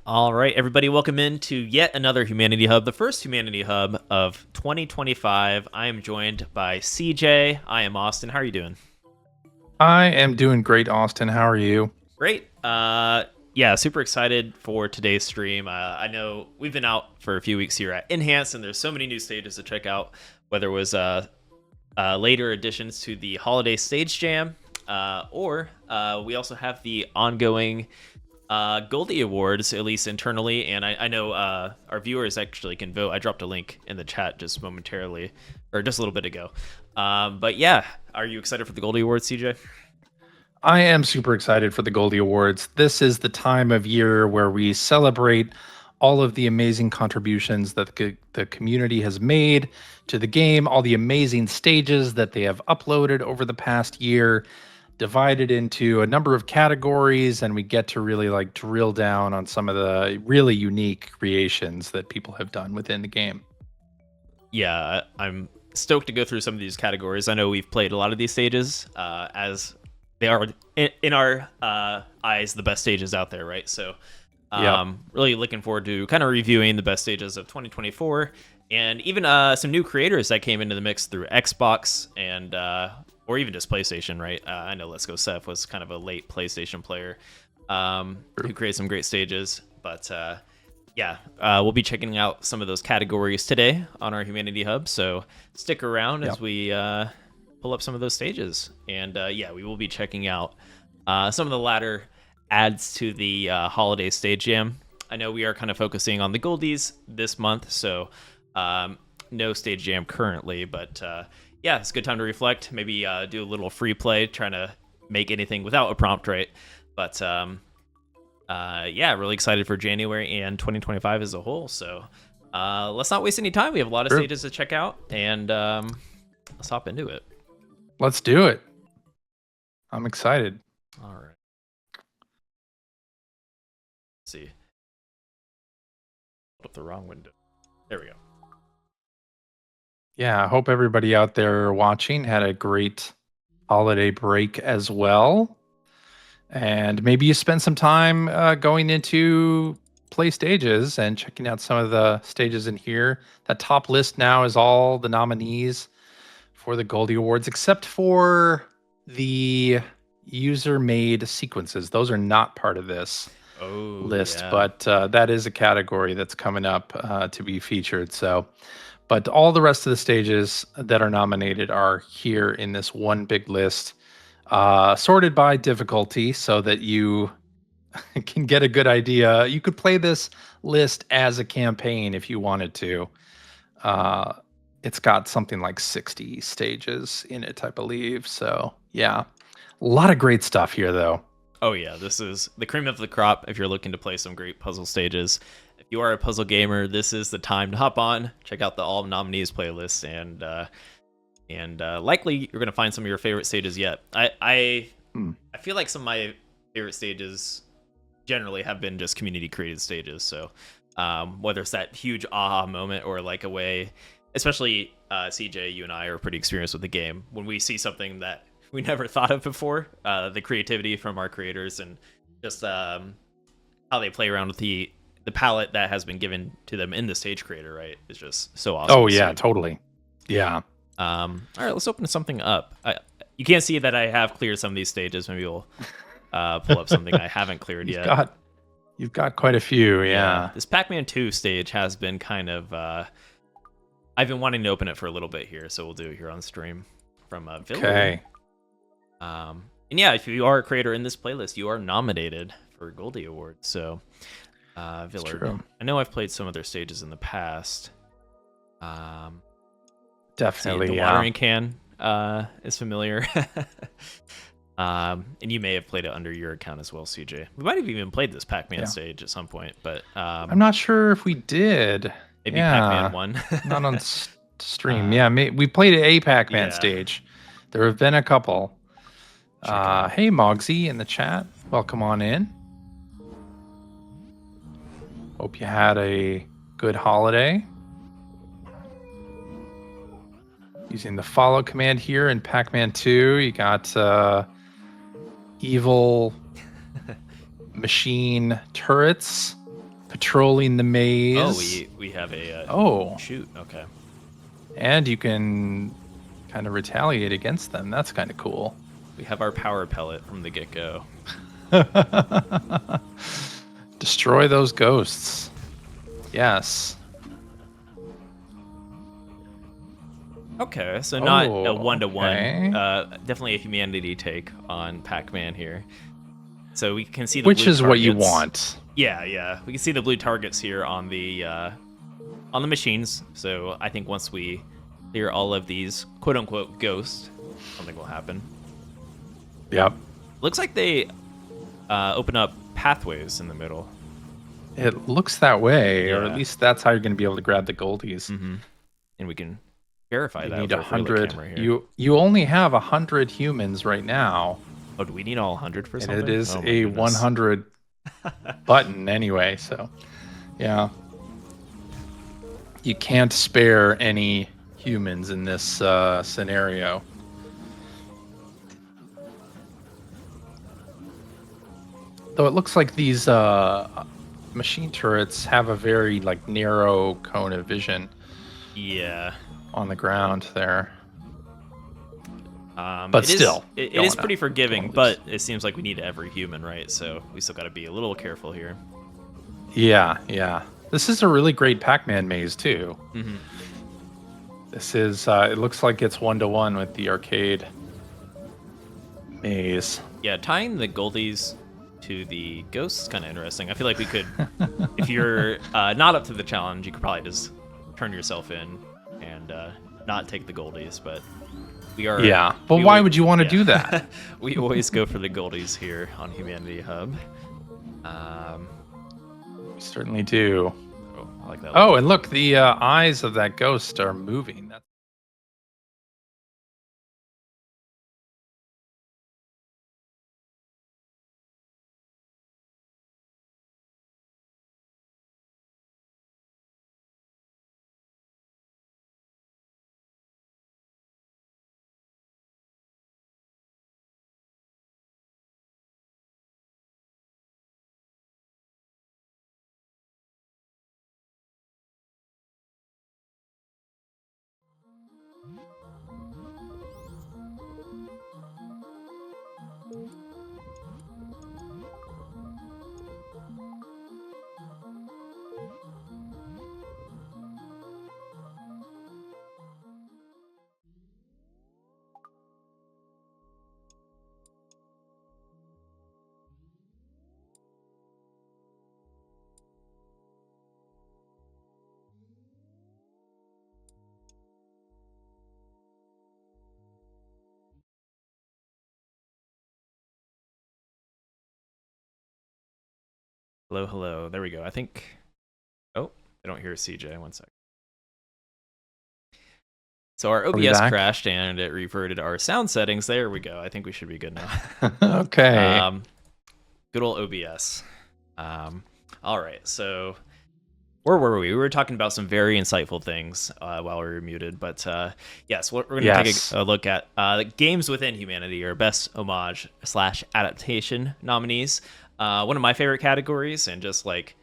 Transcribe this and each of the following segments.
All right, everybody, welcome in to yet another Humanity Hub, the first Humanity Hub of 2025. I am joined by CJ. I am Austin. How are you doing? I am doing great, Austin. How are you? Great. Yeah, super excited for today's stream. I know we've been out for a few weeks here at Enhance, and there's so many new stages to check out, whether it was later additions to the Holiday Stage Jam, or we also have the ongoing Goldie Awards, at least internally, and I know our viewers actually can vote. I dropped a link in the chat just momentarily, or just a little bit ago. But yeah, are you excited for the Goldie Awards, CJ? I am super excited for the Goldie Awards. This is the time of year where we celebrate all of the amazing contributions that the community has made to the game, all the amazing stages that they have uploaded over the past year, divided into a number of categories, and we get to really like drill down on some of the really unique creations that people have done within the game. Yeah, I'm stoked to go through some of these categories. I know we've played a lot of these stages, as they are in our eyes the best stages out there, right? So really looking forward to kind of reviewing the best stages of 2024, and even some new creators that came into the mix through Xbox and or even just PlayStation, right? I know Let's Go Seth was kind of a late PlayStation player who created some great stages, but yeah, we'll be checking out some of those categories today on our Humanity Hub, so stick around as we pull up some of those stages. And yeah, we will be checking out some of the latter adds to the Holiday Stage Jam. I know we are kind of focusing on the Goldies this month, so no Stage Jam currently, but yeah, it's a good time to reflect, maybe do a little free play, trying to make anything without a prompt, right? But yeah, really excited for January and 2025 as a whole. So let's not waste any time. We have a lot of stages to check out, and let's hop into it. Let's do it. I'm excited. All right. Let's see. Put up the wrong window. There we go. Yeah, I hope everybody out there watching had a great holiday break as well. And maybe you spent some time going into play stages and checking out some of the stages in here. That top list now is all the nominees for the Goldie Awards, except for the user-made sequences. Those are not part of this list, but that is a category that's coming up to be featured. So, but all the rest of the stages that are nominated are here in this one big list, sorted by difficulty so that you can get a good idea. You could play this list as a campaign if you wanted to. It's got something like 60 stages in it, I believe. So yeah, a lot of great stuff here, though. Oh yeah, this is the cream of the crop if you're looking to play some great puzzle stages. If you are a puzzle gamer, this is the time to hop on, check out the all nominees playlist, and likely you're gonna find some of your favorite stages yet. I feel like some of my favorite stages generally have been just community created stages. So whether it's that huge aha moment or like a way, especially CJ, you and I are pretty experienced with the game, when we see something that we never thought of before, the creativity from our creators and just how they play around with the palette that has been given to them in the stage creator, right? It's just so awesome. Oh yeah, totally. Yeah. All right, let's open something up. You can't see that I have cleared some of these stages. Maybe we'll pull up something I haven't cleared yet. You've got quite a few, yeah. This Pac-Man 2 stage has been kind of... I've been wanting to open it for a little bit here, so we'll do it here on stream from Villard. Okay. And yeah, if you are a creator in this playlist, you are nominated for Goldie Awards. So, Villard, I know I've played some of their stages in the past. Definitely, the watering can is familiar. And you may have played it under your account as well, CJ. We might have even played this Pac-Man stage at some point, but I'm not sure if we did. Maybe Pac-Man 1. Not on stream. We played a Pac-Man stage. There have been a couple. Hey, Mogsy in the chat. Welcome on in. Hope you had a good holiday. Using the follow command here in Pac-Man 2, you got evil machine turrets patrolling the maze. Oh, we have a shoot. Okay. And you can kind of retaliate against them. That's kind of cool. We have our power pellet from the get-go. Destroy those ghosts. Yes. Okay, so not a one-to-one. Okay. Definitely a humanity take on Pac-Man here. So we can see the Which blue is what you targets. want. Yeah. We can see the blue targets here on the machines. So I think once we clear all of these quote-unquote ghosts, something will happen. Yep. Looks like they open up pathways in the middle. It looks that way, or Yeah. at least that's how you're going to be able to grab the goldies. Mm-hmm. And we can verify You that. need with our Freelook 100. camera here. You only have 100 humans right now. Oh, do we need all 100 for And something? it is Oh my a goodness. 100 button anyway, so yeah. You can't spare any humans in this scenario. Though it looks like these machine turrets have a very like narrow cone of vision Yeah. on the ground there. But it still, it don't is wanna- pretty forgiving, don't but it seems like we need every human, right? So we still got to be a little careful here. Yeah. This is a really great Pac-Man maze too. Mm-hmm. This is, it looks like it's 1-to-1 with the arcade maze. Yeah, tying the goldies to the ghosts is kind of interesting. I feel like we could, if you're not up to the challenge, you could probably just turn yourself in and not take the goldies, but we are... Yeah, but we why always- would you want to yeah. do that? We always go for the goldies here on Humanity Hub. We certainly do. Oh, I like that. Oh, and look, the eyes of that ghost are moving. That's Hello. There we go. I think... Oh, I don't hear CJ. One sec. So our we OBS back? crashed and it reverted our sound settings. There we go. I think we should be good now. okay. Good old OBS. All right. So where were we? We were talking about some very insightful things while we were muted. But yes, we're going to take a look at the Games Within Humanity, or Best Homage / Adaptation nominees. One of my favorite categories, and just like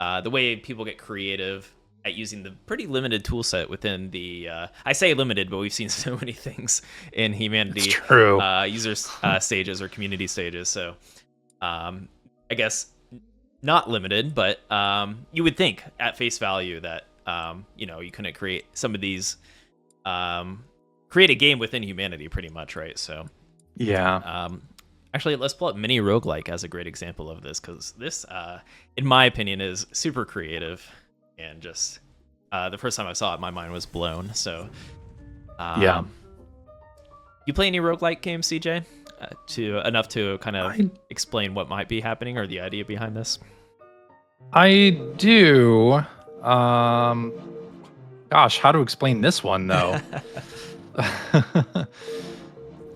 the way people get creative at using the pretty limited tool set within the I say limited, but we've seen so many things in Humanity. It's true. User stages or community stages. So I guess not limited, but you would think at face value that you couldn't create some of these create a game within Humanity pretty much, right? So yeah. Actually, let's pull up Mini Roguelike as a great example of this, because this, in my opinion, is super creative, and just the first time I saw it, my mind was blown. So, Yeah. You play any roguelike games, CJ? Enough to kind of explain what might be happening or the idea behind this? I do. Gosh, how to explain this one though?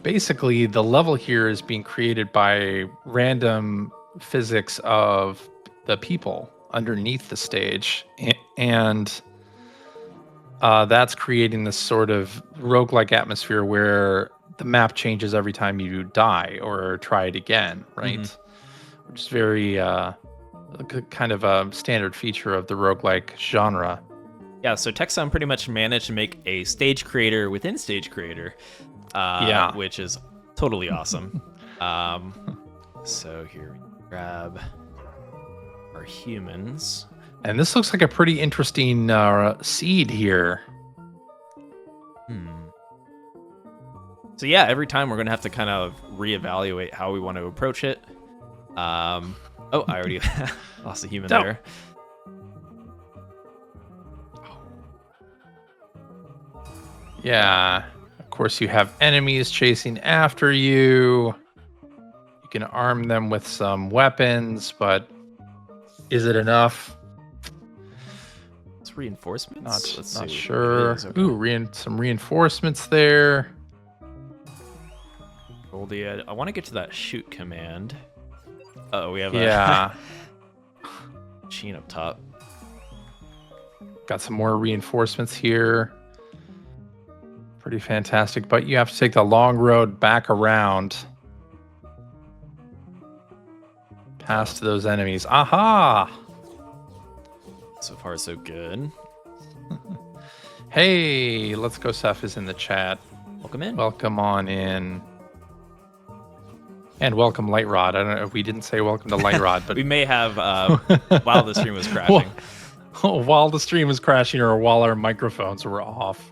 Basically, the level here is being created by random physics of the people underneath the stage, and that's creating this sort of roguelike atmosphere where the map changes every time you die or try it again, right? Which is very kind of a standard feature of the roguelike genre. Yeah, so Techsum pretty much managed to make a stage creator within stage creator, which is totally awesome. So here we grab our humans. And this looks like a pretty interesting seed here. So yeah, every time we're going to have to kind of reevaluate how we want to approach it. Oh, I already lost a human there. Yeah, of course you have enemies chasing after you. You can arm them with some weapons, but is it enough? It's reinforcements? Not sure. Okay. Ooh, some reinforcements there. Goldie, I want to get to that shoot command. Oh, we have a machine up top. Got some more reinforcements here. Pretty fantastic, but you have to take the long road back around past those enemies. Aha! So far, so good. Hey, Let's Go Seth is in the chat. Welcome in. Welcome on in. And welcome, Light Rod. I don't know if we didn't say welcome to Light Rod, but we may have while the stream was crashing. While the stream was crashing, or while our microphones were off.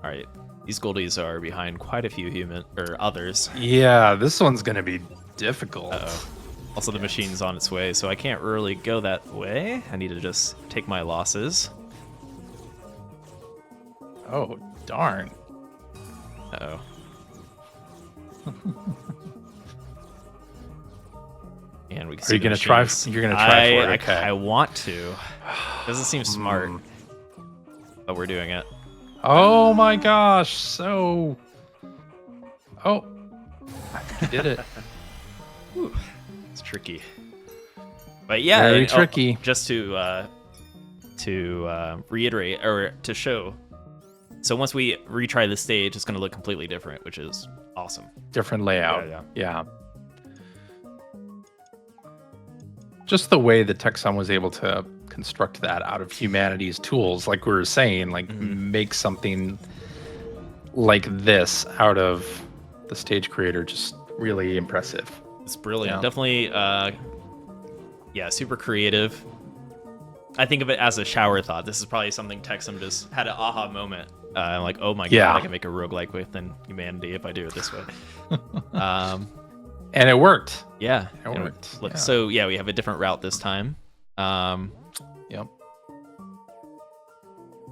All right, these Goldies are behind quite a few others. Yeah, this one's gonna be difficult. Uh-oh. Also, the machine's on its way, so I can't really go that way. I need to just take my losses. Oh, darn. Uh-oh. And we can see Are you gonna try? You're gonna try for it. Okay. I want to. Doesn't seem smart, but we're doing it. Oh my gosh! So, you did it. Whew. It's tricky, but yeah, very tricky. Just to reiterate or to show. So once we retry the stage, it's going to look completely different, which is awesome. Different layout. Yeah. Just the way that Techsum was able to construct that out of humanity's tools, like we were saying, like make something like this out of the stage creator, just really impressive. It's brilliant. Definitely, super creative. I think of it as a shower thought. This is probably something Techsum just had an aha moment. Like, oh my god, I can make a roguelike within humanity if I do it this way. And it worked. Yeah, it worked. So we have a different route this time. Yep.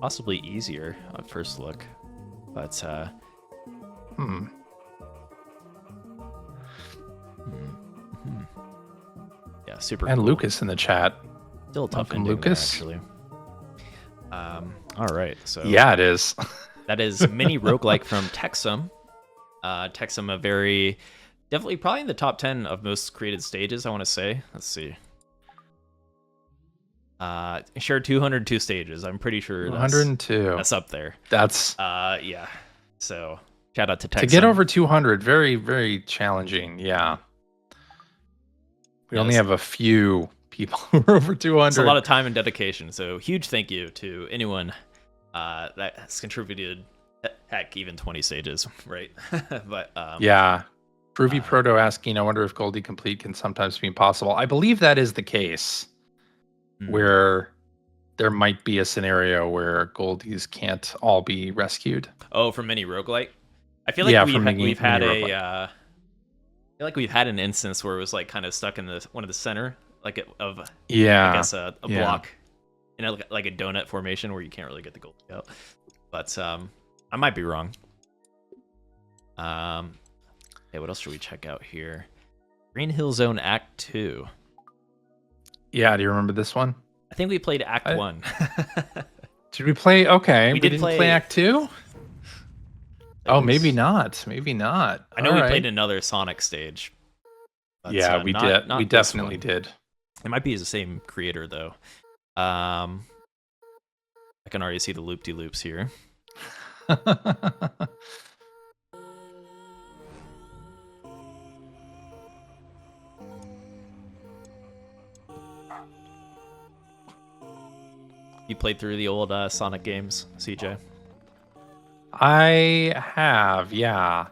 Possibly easier at first look, but yeah, super. And cool. Lucas in the chat. Still tough from Lucas. There, actually. All right. So yeah, it is. That is mini roguelike from Techsum. Techsum, definitely probably in the top 10 of most created stages, I want to say. Let's see. Shared 202 stages. I'm pretty sure 102. That's up there. That's yeah. So shout out to Techsum. To get over 200, very, very challenging. Yeah. We only have a few people who are over 200. It's a lot of time and dedication. So huge thank you to anyone that has contributed. Heck, even 20 stages, right? But yeah. Groovy Proto asking, I wonder if Goldie Complete can sometimes be impossible. I believe that is the case, where there might be a scenario where Goldies can't all be rescued. Oh, from mini roguelike? I feel like we've had I feel like we've had an instance where it was like kind of stuck in one of the center, like I guess a block in like a donut formation where you can't really get the Goldie out. But I might be wrong. Hey, what else should we check out here? Green Hill Zone Act 2. Yeah, do you remember this one? I think we played Act 1. Did we play? Okay, we didn't play Act 2? Oh, maybe not. Maybe not. I know we played another Sonic stage. But, yeah, we did. We definitely did. It might be the same creator, though. I can already see the loop-de-loops here. You played through the old Sonic games, CJ? I have, yeah.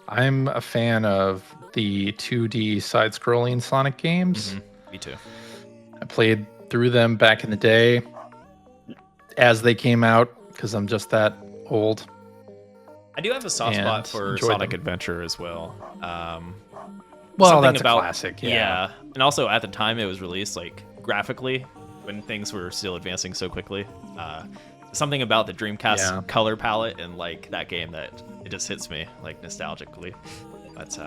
I'm a fan of the 2D side-scrolling Sonic games. Me too. I played through them back in the day as they came out because I'm just that old. I do have a soft spot And for enjoyed Sonic them. Adventure as well. Well, something that's about- a classic. Yeah. And also at the time it was released, like graphically, when things were still advancing so quickly. Something about the Dreamcast color palette and like that game that it just hits me like nostalgically. But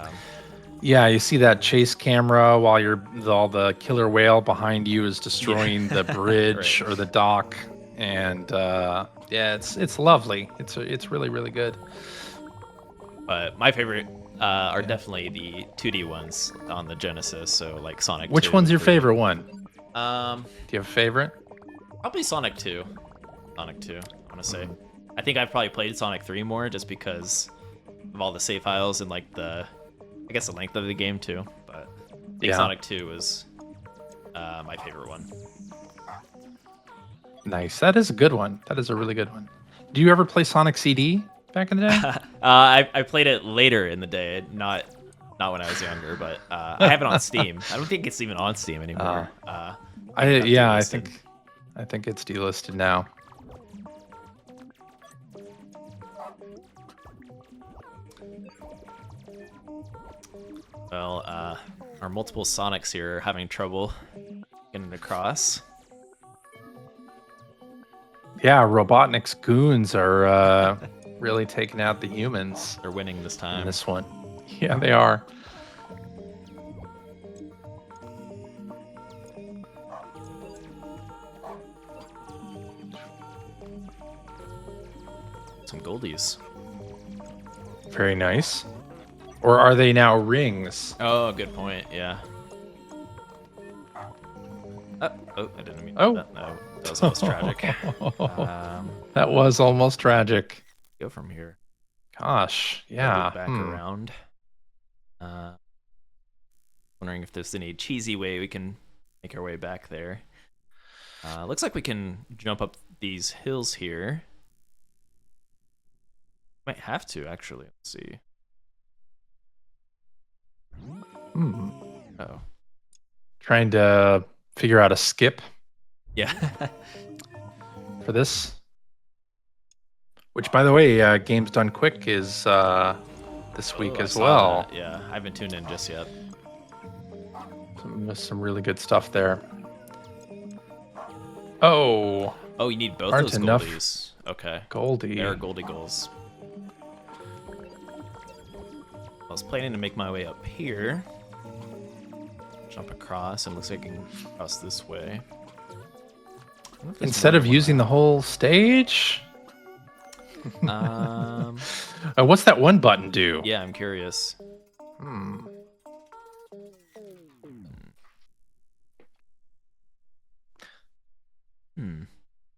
Yeah, you see that chase camera while all the killer whale behind you is destroying the bridge or the dock, and yeah, it's lovely. It's really, really good. But my favorite are definitely the 2D ones on the Genesis. So like Sonic. Which 2, one's your 3. favorite one? Do Um, you have a favorite? Probably Sonic 2. Sonic 2, I want to say. I think I've probably played Sonic 3 more just because of all the save files and like the length of the game too. But I think Sonic 2 is my favorite one. Nice. That is a good one. That is a really good one. Do you ever play Sonic CD back in the day? I played it later in the day, not when I was younger, but I have it on Steam. I don't think it's even on Steam anymore. I think it's delisted now. Well, our multiple Sonics here are having trouble getting across. Yeah, Robotnik's goons are really taking out the humans They're winning this time. in this one. Yeah, they are. Some goldies. Very nice. Or are they now rings? Oh, good point. Yeah. Oh, I didn't mean Oh. that. No, that was almost tragic. That was almost tragic. Go from here. Gosh, yeah. Loop back around. Wondering if there's any cheesy way we can make our way back there. Looks like we can jump up these hills here. Might have to, actually. Let's see. Oh. Trying to figure out a skip Yeah. for this. Which, by the way, Games Done Quick is this week I as saw well. that. Yeah, I haven't tuned in just yet. Some really good stuff there. Oh, Oh, you need both Aren't those enough goldies. Okay. Goldie. There are Goldie goals. I was planning to make my way up here. Jump across, and looks like I can cross this way. Instead of using the whole stage? What's that one button do? Yeah, I'm curious.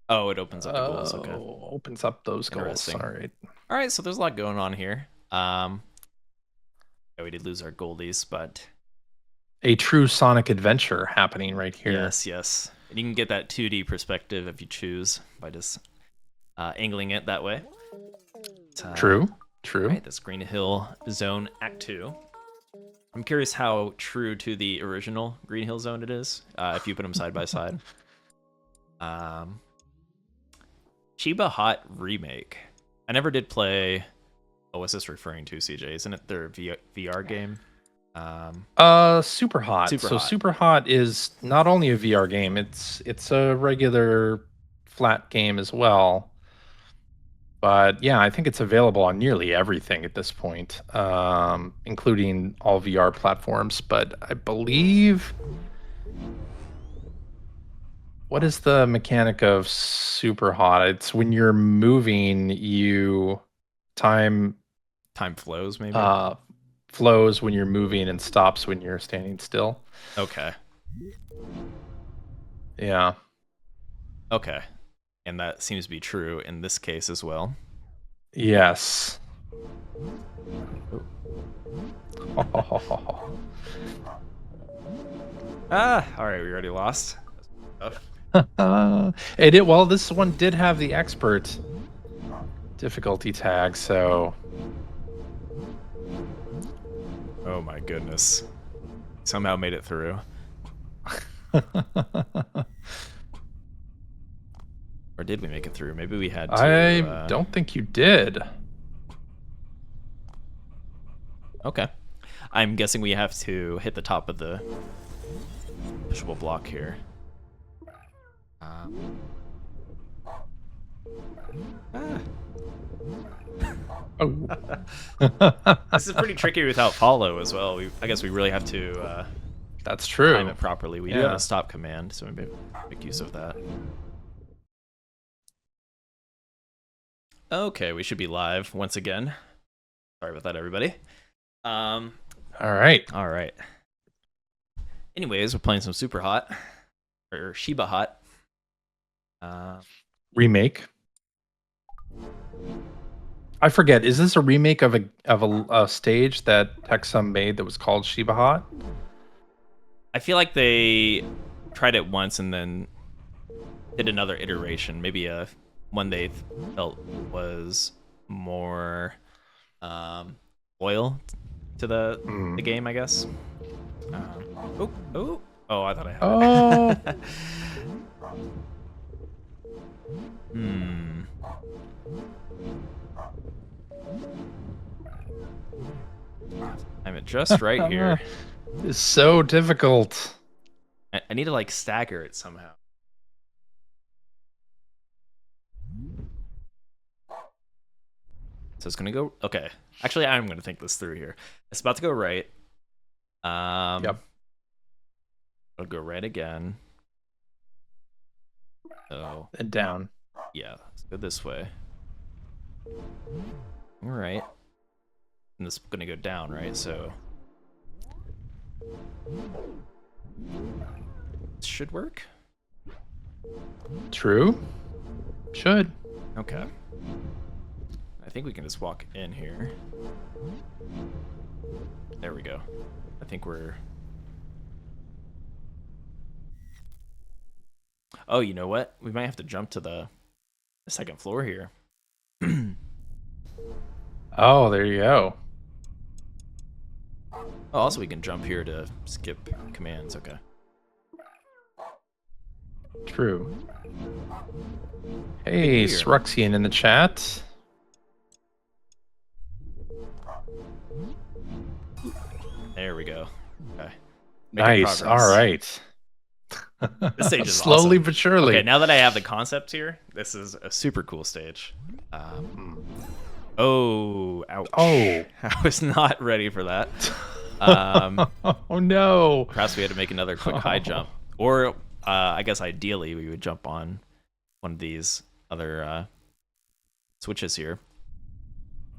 Oh, it opens up the goals. Okay. Opens up those goals. Interesting. All right. All right, so there's a lot going on here. Yeah, we did lose our goldies, but A true Sonic adventure happening right here. yes. And you can get that 2D perspective if you choose by just angling it that way. True. Right, that's Green Hill Zone Act 2. I'm curious how true to the original Green Hill Zone it is, if you put them side by side. Chiba Hot Remake. I never did play... Oh, what's this referring to, CJ? Isn't it their VR game? Super Hot. Super So Hot. Super Hot is not only a VR game, it's a regular flat game as well. But yeah, I think it's available on nearly everything at this point, including all VR platforms. But I believe... What is the mechanic of Super Hot? It's when you're moving, time flows, maybe? flows when you're moving and stops when you're standing still. Okay. Yeah. Okay. and that seems to be true in this case as well. Yes. All right, we already lost. Well, this one did have the expert difficulty tag, so. Oh my goodness. Somehow made it through. Or did we make it through? Maybe we had to. I don't think you did. Okay. I'm guessing we have to hit the top of the pushable block here. Oh. This is pretty tricky without follow as well. I guess we really have to That's true. time it properly. We do have a stop command, so maybe make use of that. Okay, we should be live once again. Sorry about that, everybody. All right. All right. Anyways, we're playing some Super Hot or Shiba Hot. Remake. I forget. Is this a remake of a stage that Texum made that was called Shiba Hot? I feel like they tried it once and then did another iteration. Maybe one they felt was more loyal to the game, I guess. Oh, I thought I had it. I'm just right here. It's so difficult. I need to like stagger it somehow. So it's gonna go. Okay, actually, I'm gonna think this through here. It's about to go right. Yep. It'll go right again. So And down. yeah, let's go this way. All right. And this is gonna go down, right? So this should work. True. Should. Okay. I think we can just walk in here. There we go. I think we're... Oh, you know what? We might have to jump to the second floor here. Oh, there you go. Oh, also we can jump here to skip commands. Okay. True. Hey, Sruxian in the chat. There we go. Okay. Nice. All right. This stage is slowly awesome. but surely. Okay, now that I have the concept here, this is a super cool stage. Oh, ouch. Oh. I was not ready for that. Oh no. Perhaps we had to make another quick high jump. Or I guess ideally we would jump on one of these other switches here.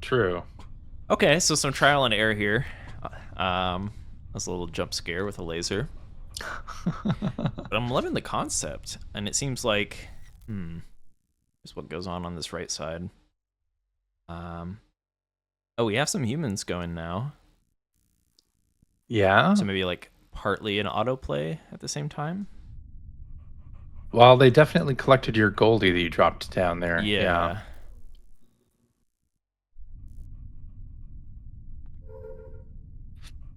True. Okay, so some trial and error here. That's a little jump scare with a laser. But I'm loving the concept, and it seems like here's what goes on this right side. Oh, we have some humans going now. Yeah. So maybe like partly an autoplay at the same time. Well, they definitely collected your Goldie that you dropped down there. Yeah.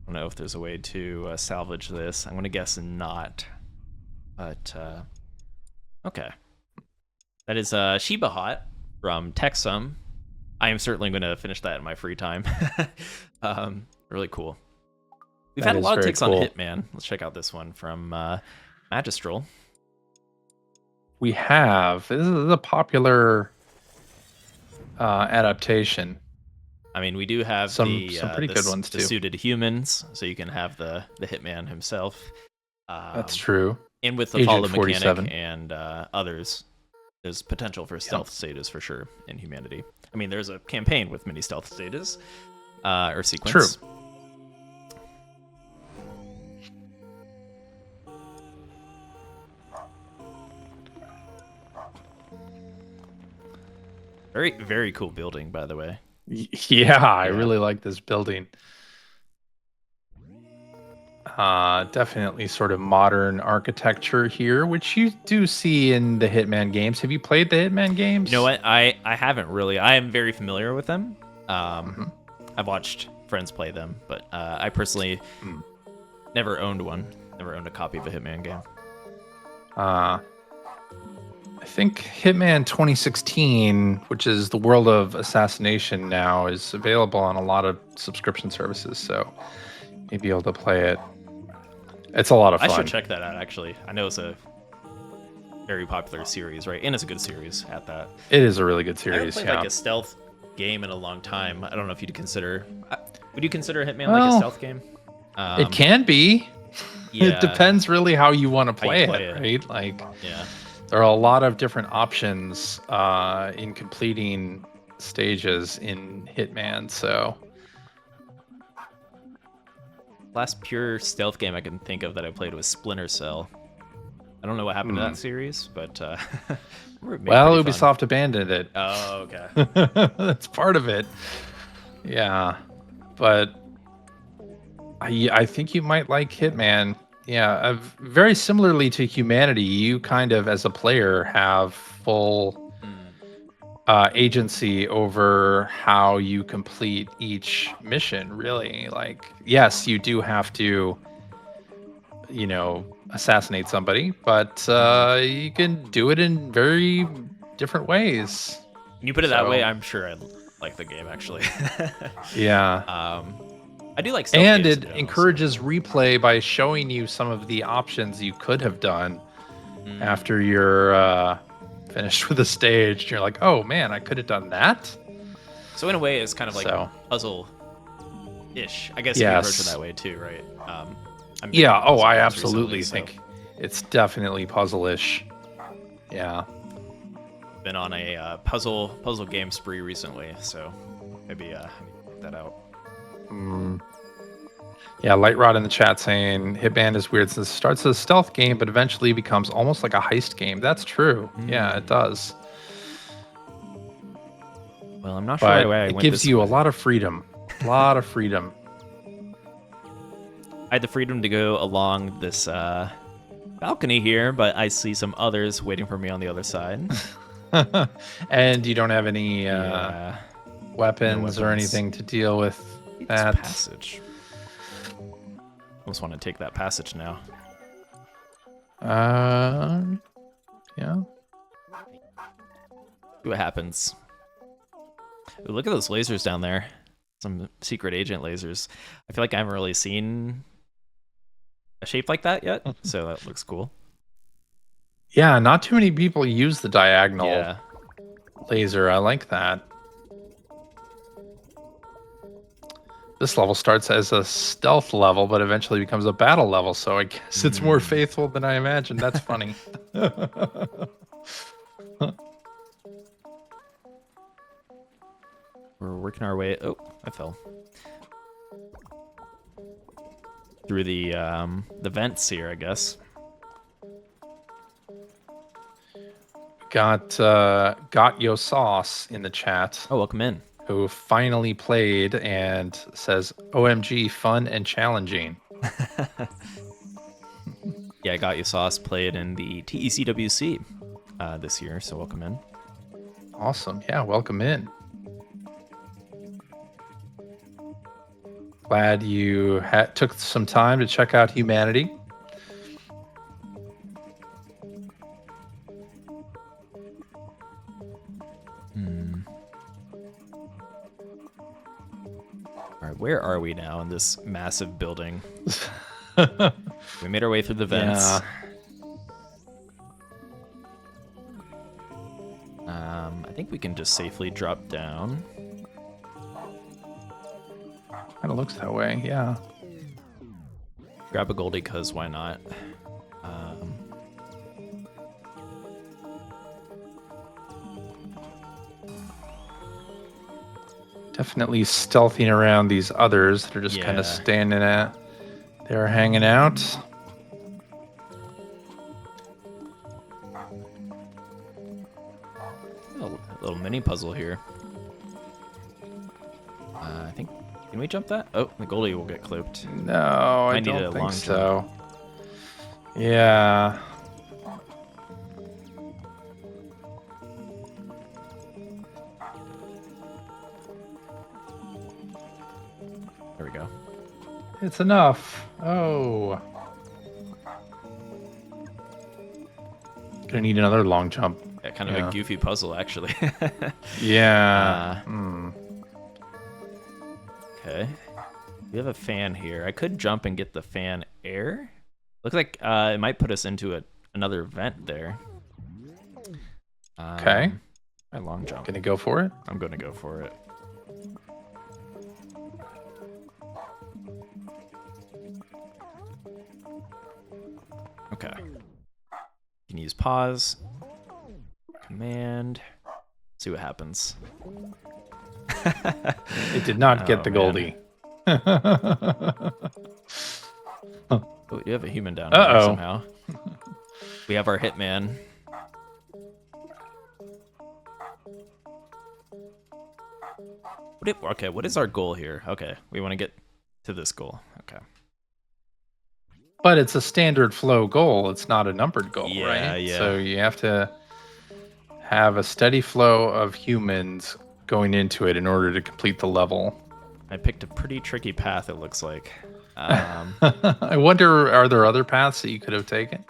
I don't know if there's a way to salvage this. I'm going to guess not. But, okay. That is Shiba Hot from Texum. I am certainly going to finish that in my free time. Really cool. We've had a lot of takes on Hitman. Let's check out this one from Magistral. We have. This is a popular adaptation. I mean, we do have some pretty good ones the too. Suited humans, so you can have the Hitman himself. That's true. And with the Agent follow 47. mechanic and others, there's potential for stealth stages for sure in Humanity. I mean, there's a campaign with many stealth stages or sequence. True. Very, very cool building, by the way. Yeah, I really like this building. Definitely sort of modern architecture here, which you do see in the Hitman games. Have you played the Hitman games? You know what? I haven't really. I am very familiar with them. Mhm. I've watched friends play them, but I personally never owned one. Never owned a copy of a Hitman game. I think Hitman 2016, which is the world of assassination now, is available on a lot of subscription services, so you'll be able to play it. It's a lot of fun. I should check that out, actually. I know it's a very popular series, right? And it's a good series at that. It is a really good I haven't series, played yeah. like a stealth game in a long time. I don't know if you'd consider. Would you consider Hitman like a stealth game? It can be. Yeah. It depends really how you want to play it, play it. right? Like, Yeah. there are a lot of different options in completing stages in Hitman, so... Last pure stealth game I can think of that I played was Splinter Cell. I don't know what happened to that series, but well, Ubisoft abandoned it. Oh, okay. That's part of it. Yeah, but I think you might like Hitman. Yeah, very similarly to Humanity, you kind of, as a player, have full agency over how you complete each mission, really. Like, yes, you do have to, assassinate somebody, but you can do it in very different ways. You put it that way, I'm sure I like the game, actually. Yeah. I do like stealth and games it encourages replay by showing you some of the options you could have done after you're finished with a stage. You're like, oh man, I could have done that. So in a way, it's kind of like puzzle-ish. I guess you can approach it that way too, right? Yeah. Oh, I absolutely think it's definitely puzzle-ish. Yeah. Been on a puzzle game spree recently, so maybe I need to check that out. Yeah, Light Rod in the chat saying Hitman is weird since it starts as a stealth game, but eventually becomes almost like a heist game. That's true. Yeah, it does. Well, I'm not sure why I went this way. It gives you a lot of freedom. A lot of freedom. I had the freedom to go along this balcony here, but I see some others waiting for me on the other side. And you don't have any weapons or anything to deal with that passage. I almost want to take that passage now. Yeah. See what happens. Ooh, look at those lasers down there. Some secret agent lasers. I feel like I haven't really seen a shape like that yet, so that looks cool. Yeah, not too many people use the diagonal laser. I like that. This level starts as a stealth level, but eventually becomes a battle level, so I guess it's more faithful than I imagined. That's funny. We're working our way... Oh, I fell. Through the vents here, I guess. Got Yo Sauce in the chat. Oh, welcome in. Who finally played and says, OMG, fun and challenging. Yeah, Got Your Sauce played in the TECWC this year, so welcome in. Awesome. Yeah, welcome in. Glad you took some time to check out Humanity. All right, where are we now in this massive building? We made our way through the vents. Yeah. I think we can just safely drop down. Kind of looks that way, yeah. Grab a Goldie, cause why not? Definitely stealthing around these others that are just kind of standing at. They're hanging out. A a little mini puzzle here. I think. Can we jump that? Oh, the Goldie will get clipped. No, I don't think so. Yeah. There we go. It's enough. Oh. Gonna need another long jump. Yeah, kind of a goofy puzzle, actually. Yeah. Okay. We have a fan here. I could jump and get the fan air. Looks like it might put us into another vent there. Okay. My long jump. Gonna go for it? I'm gonna go for it. Okay. You can use pause, command, see what happens. It did not get the Goldie. Oh, you have a human down here somehow. We have our hitman. Okay, what is our goal here? Okay, we want to get to this goal. Okay. But it's a standard flow goal. It's not a numbered goal, right? Yeah. So you have to have a steady flow of humans going into it in order to complete the level. I picked a pretty tricky path, it looks like. I wonder, are there other paths that you could have taken?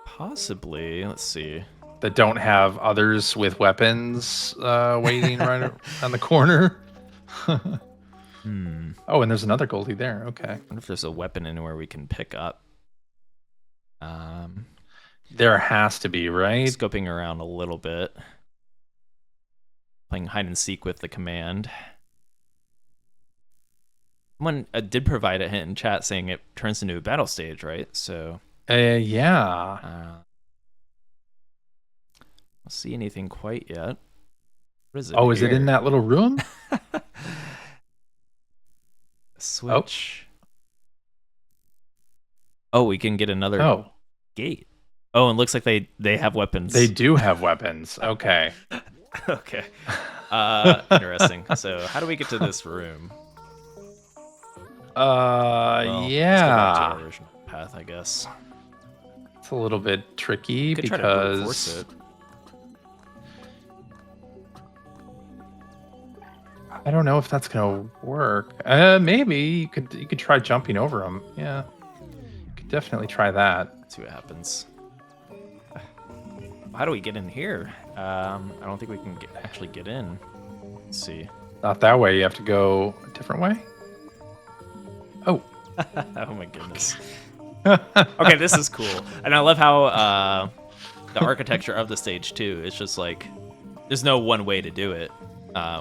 Possibly. Let's see. That don't have others with weapons waiting right on the corner? Oh, and there's another Goldie there. Okay. I wonder if there's a weapon anywhere we can pick up. There has to be, right? Scoping around a little bit. Playing hide and seek with the command. Someone did provide a hint in chat saying it turns into a battle stage, right? So. Yeah. Don't see anything quite yet. What is it? Oh, is it in that little room? Switch. Oh, we can get another gate. Oh, and looks like they have weapons. They do have weapons. Okay. Okay. Interesting. So how do we get to this room? Yeah. Let's go back to our original path, I guess. It's a little bit tricky Could because try to brute force it. I don't know if that's gonna work. Maybe you could try jumping over them. Yeah, you could definitely try that. Let's see what happens. How do we get in here? I don't think we can actually get in. Let's see. Not that way. You have to go a different way. Oh. Oh my goodness. Okay, this is cool, and I love how the architecture of the stage too. It's just like there's no one way to do it,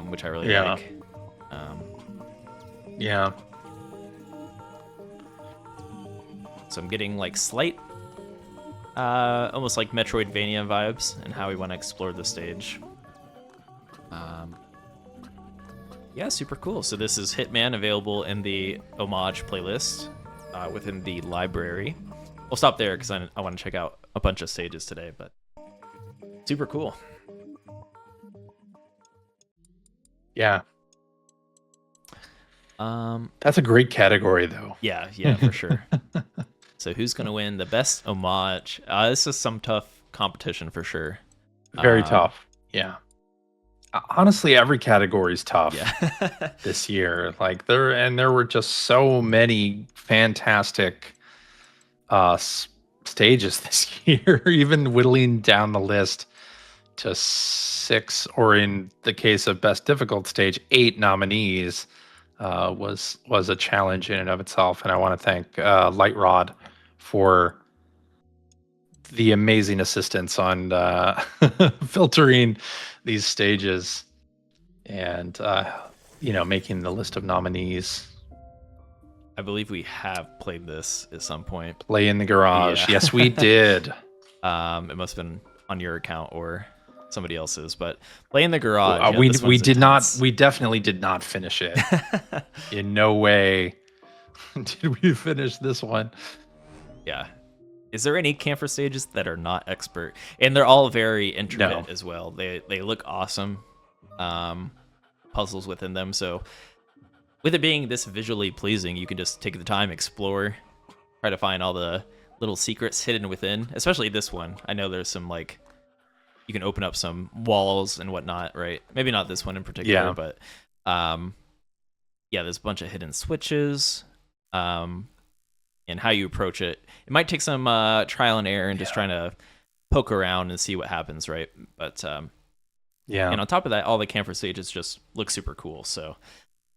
which I really like. Yeah. So I'm getting like slight, almost like Metroidvania vibes and how we want to explore the stage. Yeah, super cool. So this is Hitman, available in the homage playlist within the library. We'll stop there because I want to check out a bunch of stages today, but super cool. Yeah. That's a great category, though. Yeah, for sure. So who's gonna win the best homage? This is some tough competition for sure. Very tough. Yeah. Honestly, every category is tough this year. Like there were just so many fantastic stages this year. Even whittling down the list to 6, or in the case of best difficult stage, 8 nominees. Was a challenge in and of itself, and I want to thank Light Rod for the amazing assistance on filtering these stages and making the list of nominees. I believe we have played this at some point. Play in the garage. Yeah. Yes, we did. It must have been on your account or somebody else's, but Play in the Garage. We did not. We definitely did not finish it. In no way did we finish this one. Yeah, Is there any camphor stages that are not expert? And they're all very intricate as well. They look awesome. Puzzles within them. So with it being this visually pleasing, you can just take the time, explore, try to find all the little secrets hidden within. Especially this one. I know there's some like you can open up some walls and whatnot, right? Maybe not this one in particular, but yeah, there's a bunch of hidden switches. And how you approach it. It might take some trial and error and just trying to poke around and see what happens, right? But and on top of that, all the camphor stages just look super cool. So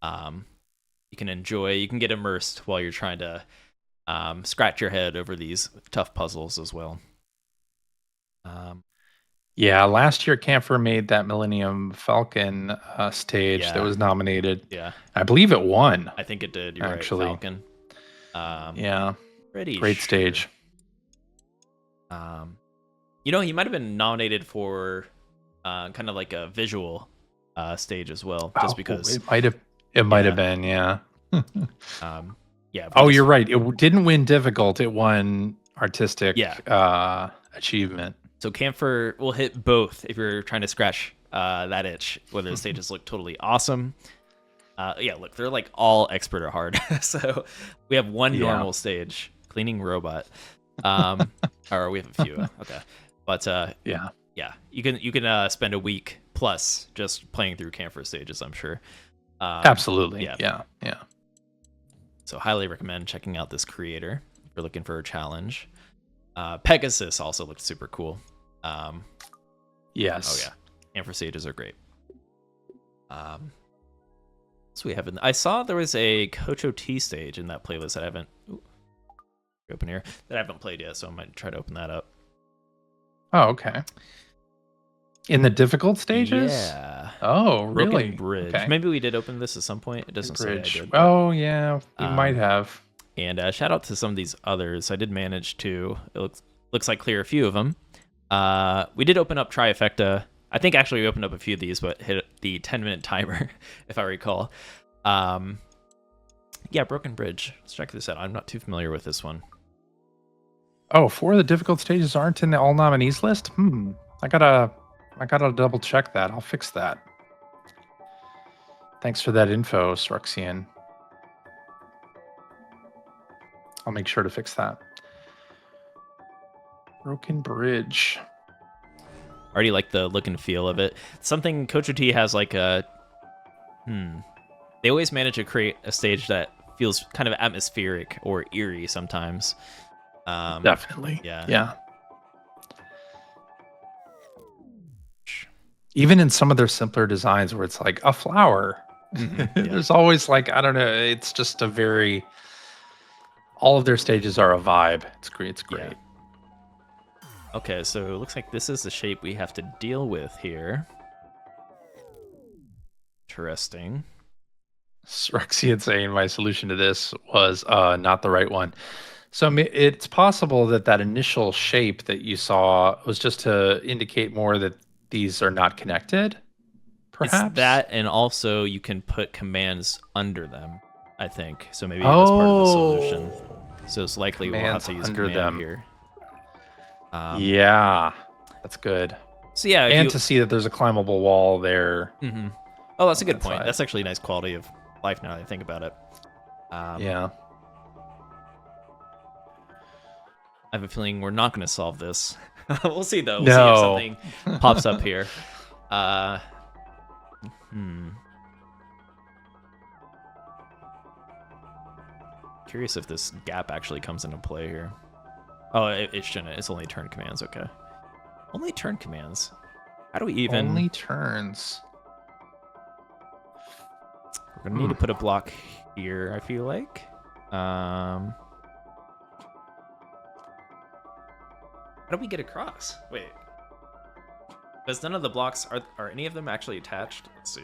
you can enjoy, you can get immersed while you're trying to scratch your head over these tough puzzles as well. Yeah, last year Camphor made that Millennium Falcon stage that was nominated. Yeah, I believe it won. I think it did. You're actually right, Falcon. Yeah, pretty great sure. stage. You know, he might have been nominated for kind of like a visual stage as well, just because it might have been, yeah. Yeah. Oh, you're right. It didn't win difficult. It won artistic achievement. So Camphor will hit both if you're trying to scratch that itch, whether the stages look totally awesome. Yeah, look, they're like all expert or hard. So we have one normal stage, cleaning robot. Or we have a few. Okay. But yeah, you can spend a week plus just playing through Camphor stages, I'm sure. Absolutely. Yeah. So highly recommend checking out this creator if you're looking for a challenge. Pegasus also looked super cool. Yes. Oh yeah. Camphor stages are great. So we have I saw there was a Coach OT stage in that playlist that I haven't open here that I haven't played yet, so I might try to open that up. Oh, okay. In the difficult stages? Yeah. Oh, really? Broken Bridge. Okay. Maybe we did open this at some point. It doesn't say I did. Oh, yeah. We might have. And shout out to some of these others. I did manage to. It looks like clear a few of them. We did open up Trifecta. I think actually we opened up a few of these, but hit the 10-minute timer, if I recall. Yeah, Broken Bridge. Let's check this out. I'm not too familiar with this one. Oh, 4 of the difficult stages aren't in the all nominees list? I gotta double check that. I'll fix that. Thanks for that info, Struxian. I'll make sure to fix that. Broken Bridge. Already like the look and feel of it. Something Coach OT has like a... They always manage to create a stage that feels kind of atmospheric or eerie sometimes. Definitely. Yeah. Even in some of their simpler designs where it's like a flower. There's always like, I don't know, it's just a very... All of their stages are a vibe. It's great. It's great. Yeah. Okay, so it looks like this is the shape we have to deal with here. Interesting. Struxian saying my solution to this was not the right one. So it's possible that initial shape that you saw was just to indicate more that these are not connected, perhaps? It's that, and also you can put commands under them, I think. So maybe that's part of the solution. So it's likely we'll have to use under command them here. Yeah, that's good. So yeah, and to see that there's a climbable wall there. Oh, that's a good point. That's actually a nice quality of life now that I think about it. Yeah. I have a feeling we're not going to solve this. We'll see, though. We'll see if something pops up here. Curious if this gap actually comes into play here. Oh, it shouldn't. It's only turn commands. Okay. Only turn commands. How do we even... Only turns. We're going to need to put a block here, I feel like. How do we get across? Wait. Because none of the blocks... Are any of them actually attached? Let's see.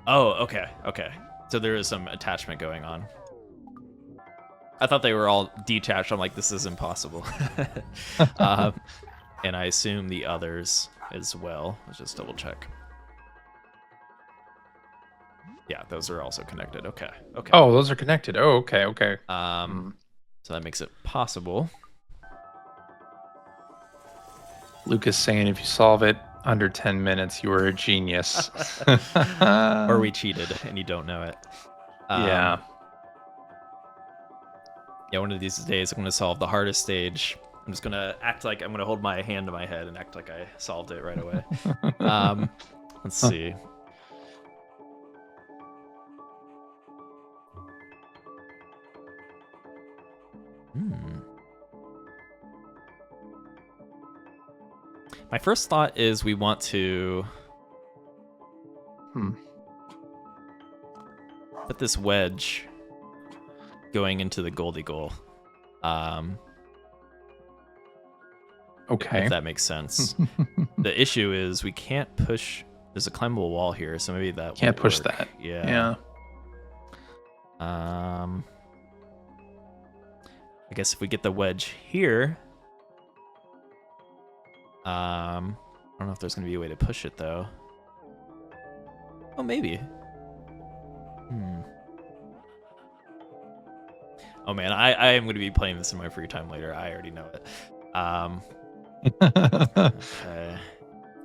Oh, okay. So there is some attachment going on. I thought they were all detached. I'm like, this is impossible. And I assume the others as well. Let's just double check. Yeah, those are also connected. Okay. Okay. Oh, those are connected. Oh, okay, okay. So that makes it possible. Lucas saying if you solve it under 10 minutes, you are a genius. Or we cheated and you don't know it. Yeah. Yeah, one of these days I'm going to solve the hardest stage. I'm just going to act like I'm going to hold my hand to my head and act like I solved it right away. Let's see. My first thought is we want to put this wedge going into the Goldie goal. Okay. If that makes sense. The issue is we can't push. There's a climbable wall here, so maybe that can't push work. that. Yeah. I guess if we get the wedge here. I don't know if there's gonna be a way to push it though. Oh, maybe. Oh man, I am gonna be playing this in my free time later. I already know it. Okay.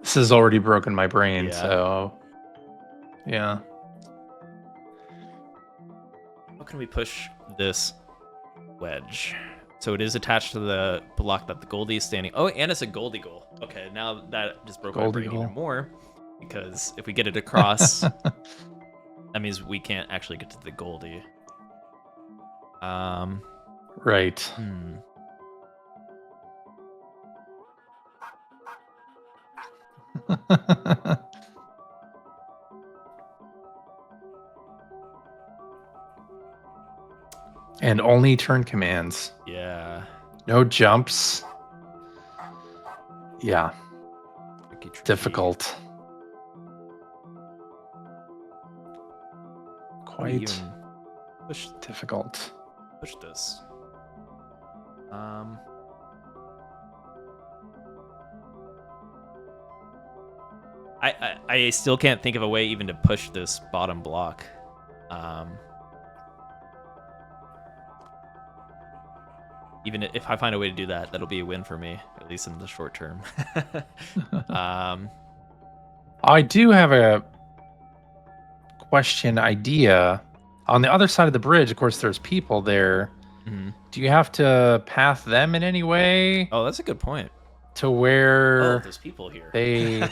This has already broken my brain, Yeah. so yeah. How can we push this wedge? So it is attached to the block that the Goldie is standing. Oh, and it's a Goldie goal. Okay, now that just broke my brain even more, because if we get it across, that means we can't actually get to the Goldie. Right. And only turn commands. Yeah. No jumps. Yeah. Tricky. Difficult. Quite difficult. Push this. I still can't think of a way even to push this bottom block. Even if I find a way to do that, that'll be a win for me, at least in the short term. I do have a question idea. On the other side of the bridge, of course, there's people there. Do you have to path them in any way? Oh, that's a good point. To where there's people here. They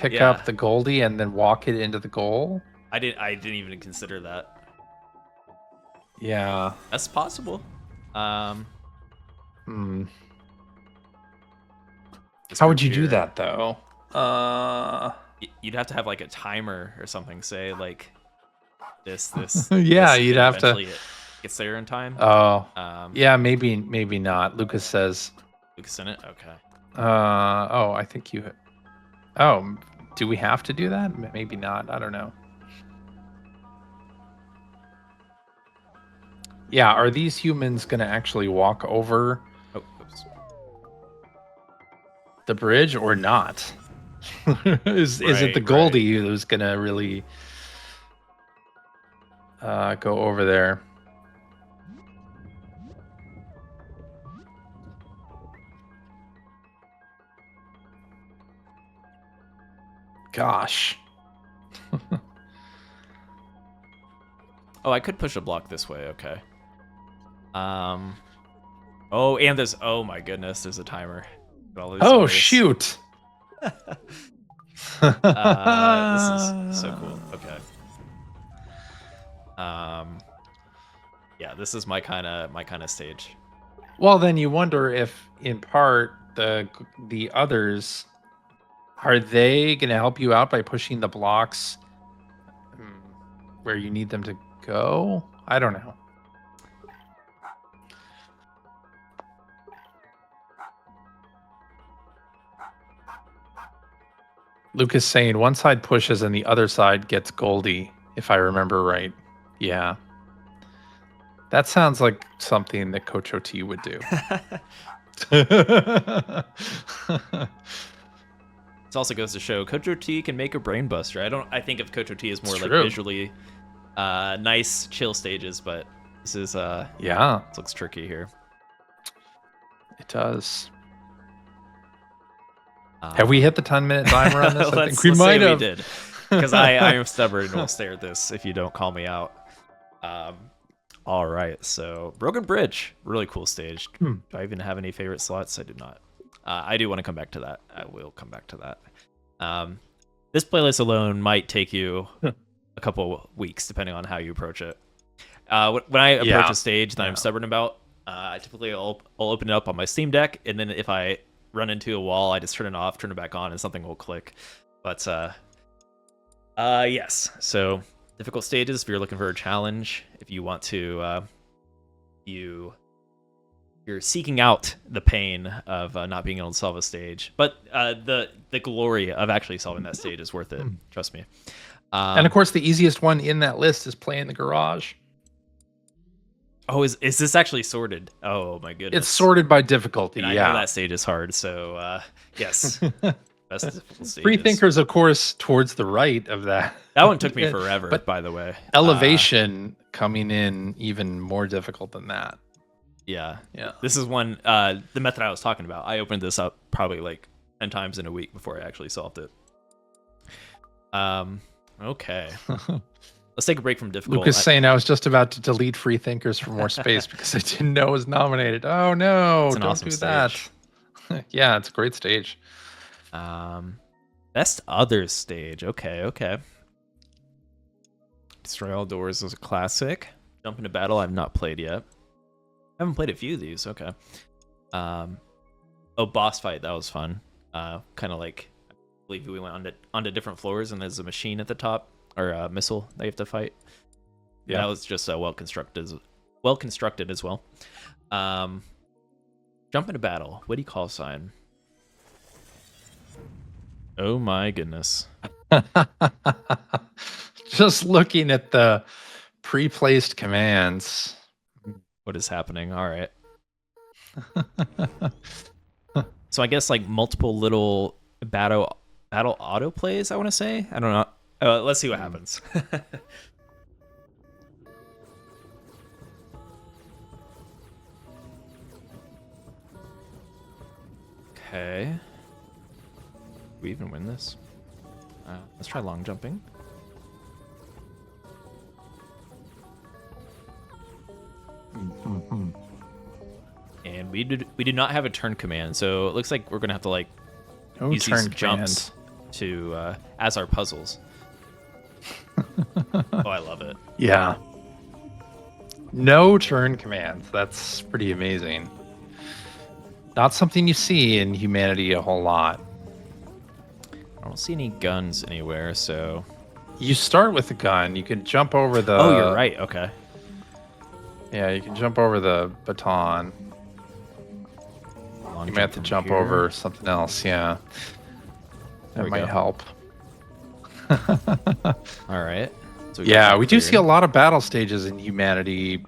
pick up the Goldie and then walk it into the goal? I didn't even consider that. Yeah. That's possible. How would you do that though? You'd have to have like a timer or something. Say like this. Yeah, this, you'd have to. It gets there in time. Oh. Yeah, maybe not. Lucas says. Lucas in it. Okay. Oh, I think you. Oh, do we have to do that? Maybe not. I don't know. Yeah, are these humans gonna actually walk over the bridge or not? Is it the Goldie who's gonna really go over there? Gosh. Oh, I could push a block this way. Okay. Oh, and there's. Oh my goodness, there's a timer. Oh shoot. This is so cool. Okay. Yeah, this is my kind of stage. Well, then you wonder if, in part, the others are they going to help you out by pushing the blocks where you need them to go? I don't know. Lucas saying one side pushes and the other side gets Goldie, if I remember right. Yeah. That sounds like something that Coach OT would do. This also goes to show Kocho T can make a brain buster. I think of Kocho T as more like true. visually nice, chill stages, but this is Yeah, this looks tricky here. it does. Have we hit the 10-minute timer on this? I think we might have. We did, because I am stubborn and will stare at this if you don't call me out. All right, so Broken Bridge, really cool stage. Do I even have any favorite slots? I do not. I do want to come back to that. I will come back to that. This playlist alone might take you a couple weeks, depending on how you approach it. When I approach a stage that I'm stubborn about, I typically I'll open it up on my Steam Deck, and then if I run into a wall, I just turn it off, turn it back on, and something will click. But yes, so difficult stages if you're looking for a challenge, if you want to you're seeking out the pain of not being able to solve a stage, but the glory of actually solving that stage is worth it. Trust me. And of course, the easiest one in that list is Play in the Garage. Oh, is this actually sorted? Oh my goodness, It's sorted by difficulty. And I know that stage is hard, so yes. Best difficult stages. Freethinker's, of course, towards the right of that. That one took me forever, but by the way. Elevation coming in even more difficult than that. Yeah. This is one, the method I was talking about. I opened this up probably like 10 times in a week before I actually solved it. Okay. Let's take a break from difficult. Lucas saying I was just about to delete Freethinkers for more space because I didn't know it was nominated. Oh no, don't awesome do that. Yeah, it's a great stage. Best other stage. Okay. Destroy All Doors is a classic. Jump into Battle I've not played yet. I haven't played a few of these. Okay. Boss Fight, that was fun. Kind of like, I believe we went onto different floors and there's a machine at the top, or a missile that you have to fight. Yeah, that was just well constructed as well. Jump into Battle. Witty call sign. Oh my goodness. Just looking at the pre-placed commands. What is happening? All right. So I guess like multiple little battle auto plays, I want to say. I don't know. Let's see what happens. Okay. Do we even win this? Let's try long jumping. And we do not have a turn command, so it looks like we're gonna have to like use these jumps to as our puzzles. Oh, I love it. Yeah. No turn commands. That's pretty amazing. Not something you see in Humanity a whole lot. I don't see any guns anywhere, so you start with a gun. You can jump over the. Oh, you're right. Okay. Yeah, you can jump over the baton. You may have to jump over something else. Yeah, that might help. All right. So we do see a lot of battle stages in Humanity,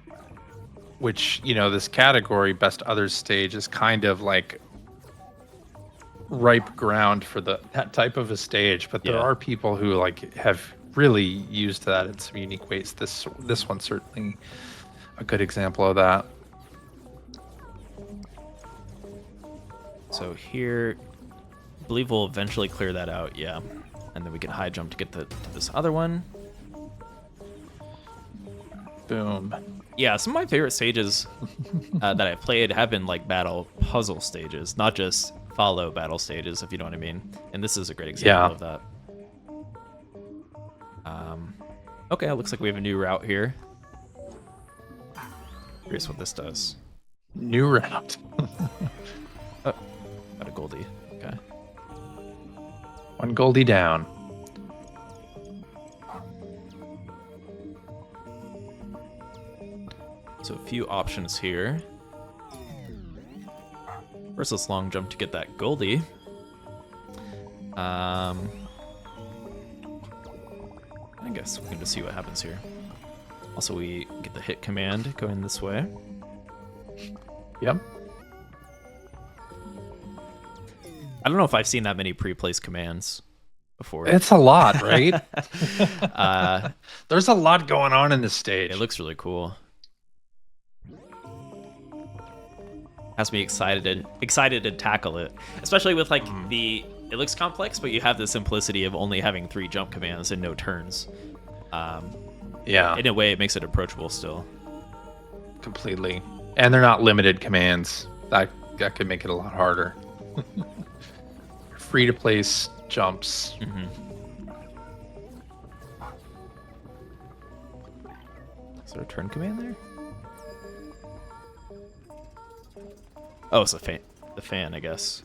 which, you know, this category, Best Others stage, is kind of like ripe ground for that type of a stage. But there are people who like have really used that in some unique ways. This one's certainly a good example of that. So here, I believe we'll eventually clear that out. Yeah, and then we can high jump to get to this other one. Boom. Yeah, some of my favorite stages that I've played have been like battle puzzle stages, not just follow battle stages, if you know what I mean. And this is a great example of that. Okay, it looks like we have a new route here. Curious what this does. New route. Oh, got a Goldie. Okay. One Goldie down. So a few options here. First, let's long jump to get that Goldie. I guess we can just see what happens here. Also, we get the hit command going this way. Yep. I don't know if I've seen that many pre-placed commands before. It's a lot, right? uh, There's a lot going on in this stage. it looks really cool. Has me excited to tackle it, especially with like it looks complex, but you have the simplicity of only having 3 jump commands and no turns. Yeah, in a way, it makes it approachable still. completely. And they're not limited commands. That could make it a lot harder. Free to place jumps. Is there a turn command there? Oh, it's the fan, I guess.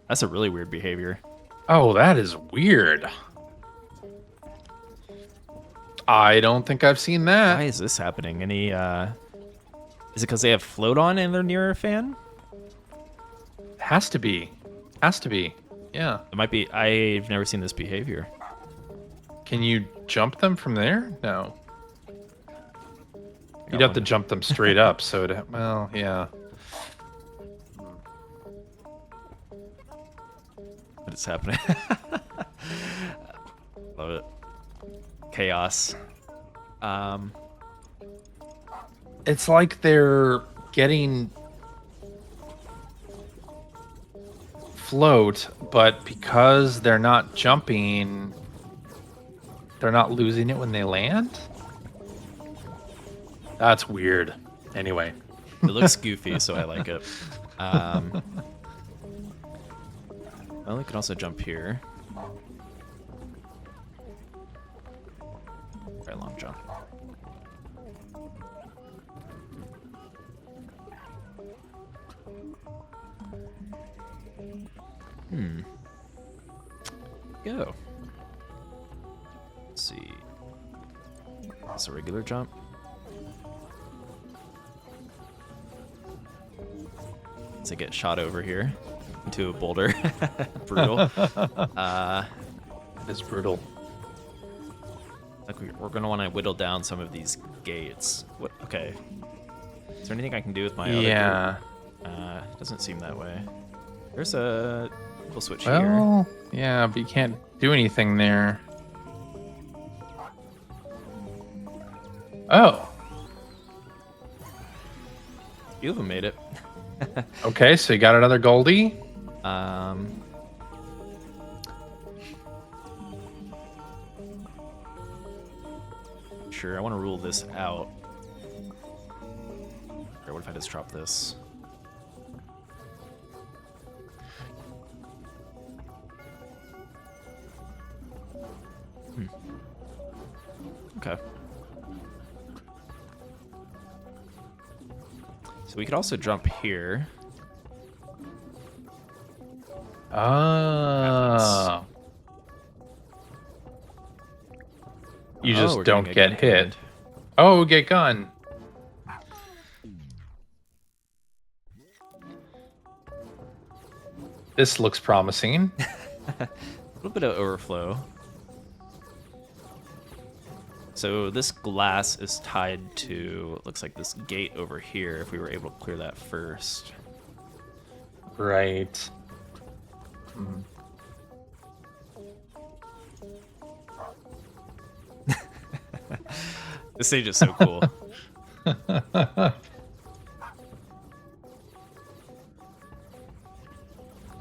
That's a really weird behavior. Oh, that is weird. I don't think I've seen that. Why is this happening? Any, is it because they have float on and they're near a fan? Has to be. Has to be. Yeah. It might be. I've never seen this behavior. Can you jump them from there? No. You'd have to jump them straight up. So, well, yeah. What is happening? Love it. Chaos. It's like they're getting float, but because they're not jumping, they're not losing it when they land? That's weird. Anyway. It looks goofy, so I like it. Well, we can also jump here. Very long jump. Go. Let's see. That's a regular jump. Let's get shot over here into a boulder. Brutal. It's brutal. Like we're gonna want to whittle down some of these gates. What? Okay. Is there anything I can do with my other Yeah. gate? Doesn't seem that way. There's a little switch here. Well, yeah, but you can't do anything there. Oh. You have made it. Okay, so you got another Goldie. Sure, I want to rule this out. Or what if I just drop this? Okay. So we could also jump here. Ah. You just we're don't getting a get gun hit. command. Oh, get gun. This looks promising. A little bit of overflow. So this glass is tied to, it looks like this gate over here, if we were able to clear that first. Right. This stage is so cool.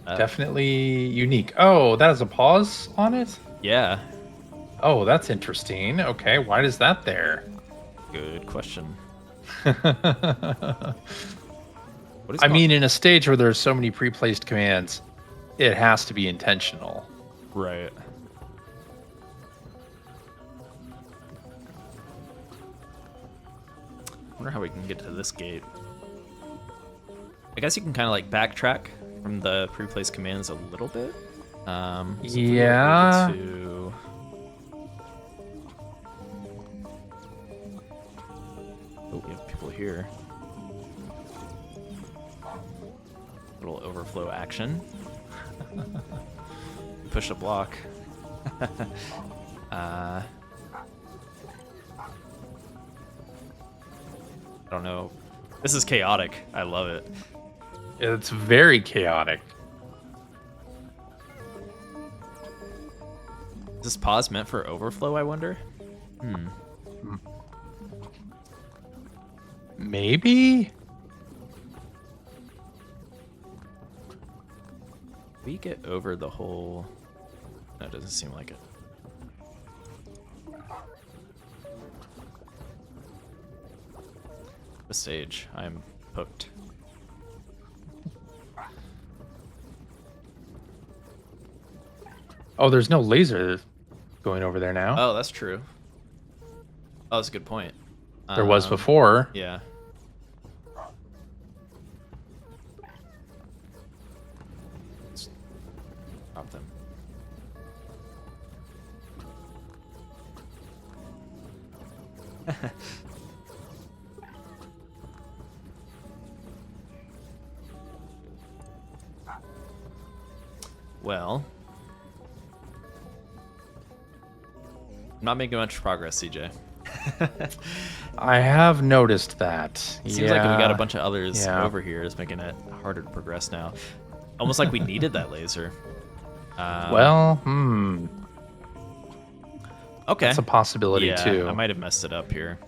Definitely unique. Oh, that has a pause on it? Yeah, Oh, that's interesting. Okay, why is that there? good question. I What is mean, in a stage where there's so many pre-placed commands, it has to be intentional. right. I wonder how we can get to this gate. I guess you can kind of like backtrack from the pre-placed commands a little bit. So if we were Yeah. able to- Oh, we have people here. Little overflow action. Push a block. I don't know. This is chaotic. I love it. It's very chaotic. Is this pause meant for overflow, I wonder? Maybe? We get over the whole... No, it doesn't seem like it. The stage. I'm hooked. Oh, there's no laser going over there now. Oh, that's true. Oh, that's a good point. There was before. Yeah. Let's drop them. Well, I'm not making much progress, CJ. I have noticed that. Seems like we got a bunch of others over here. It's making it harder to progress now. Almost like we needed that laser. Well, Okay. That's a possibility too. I might have messed it up here.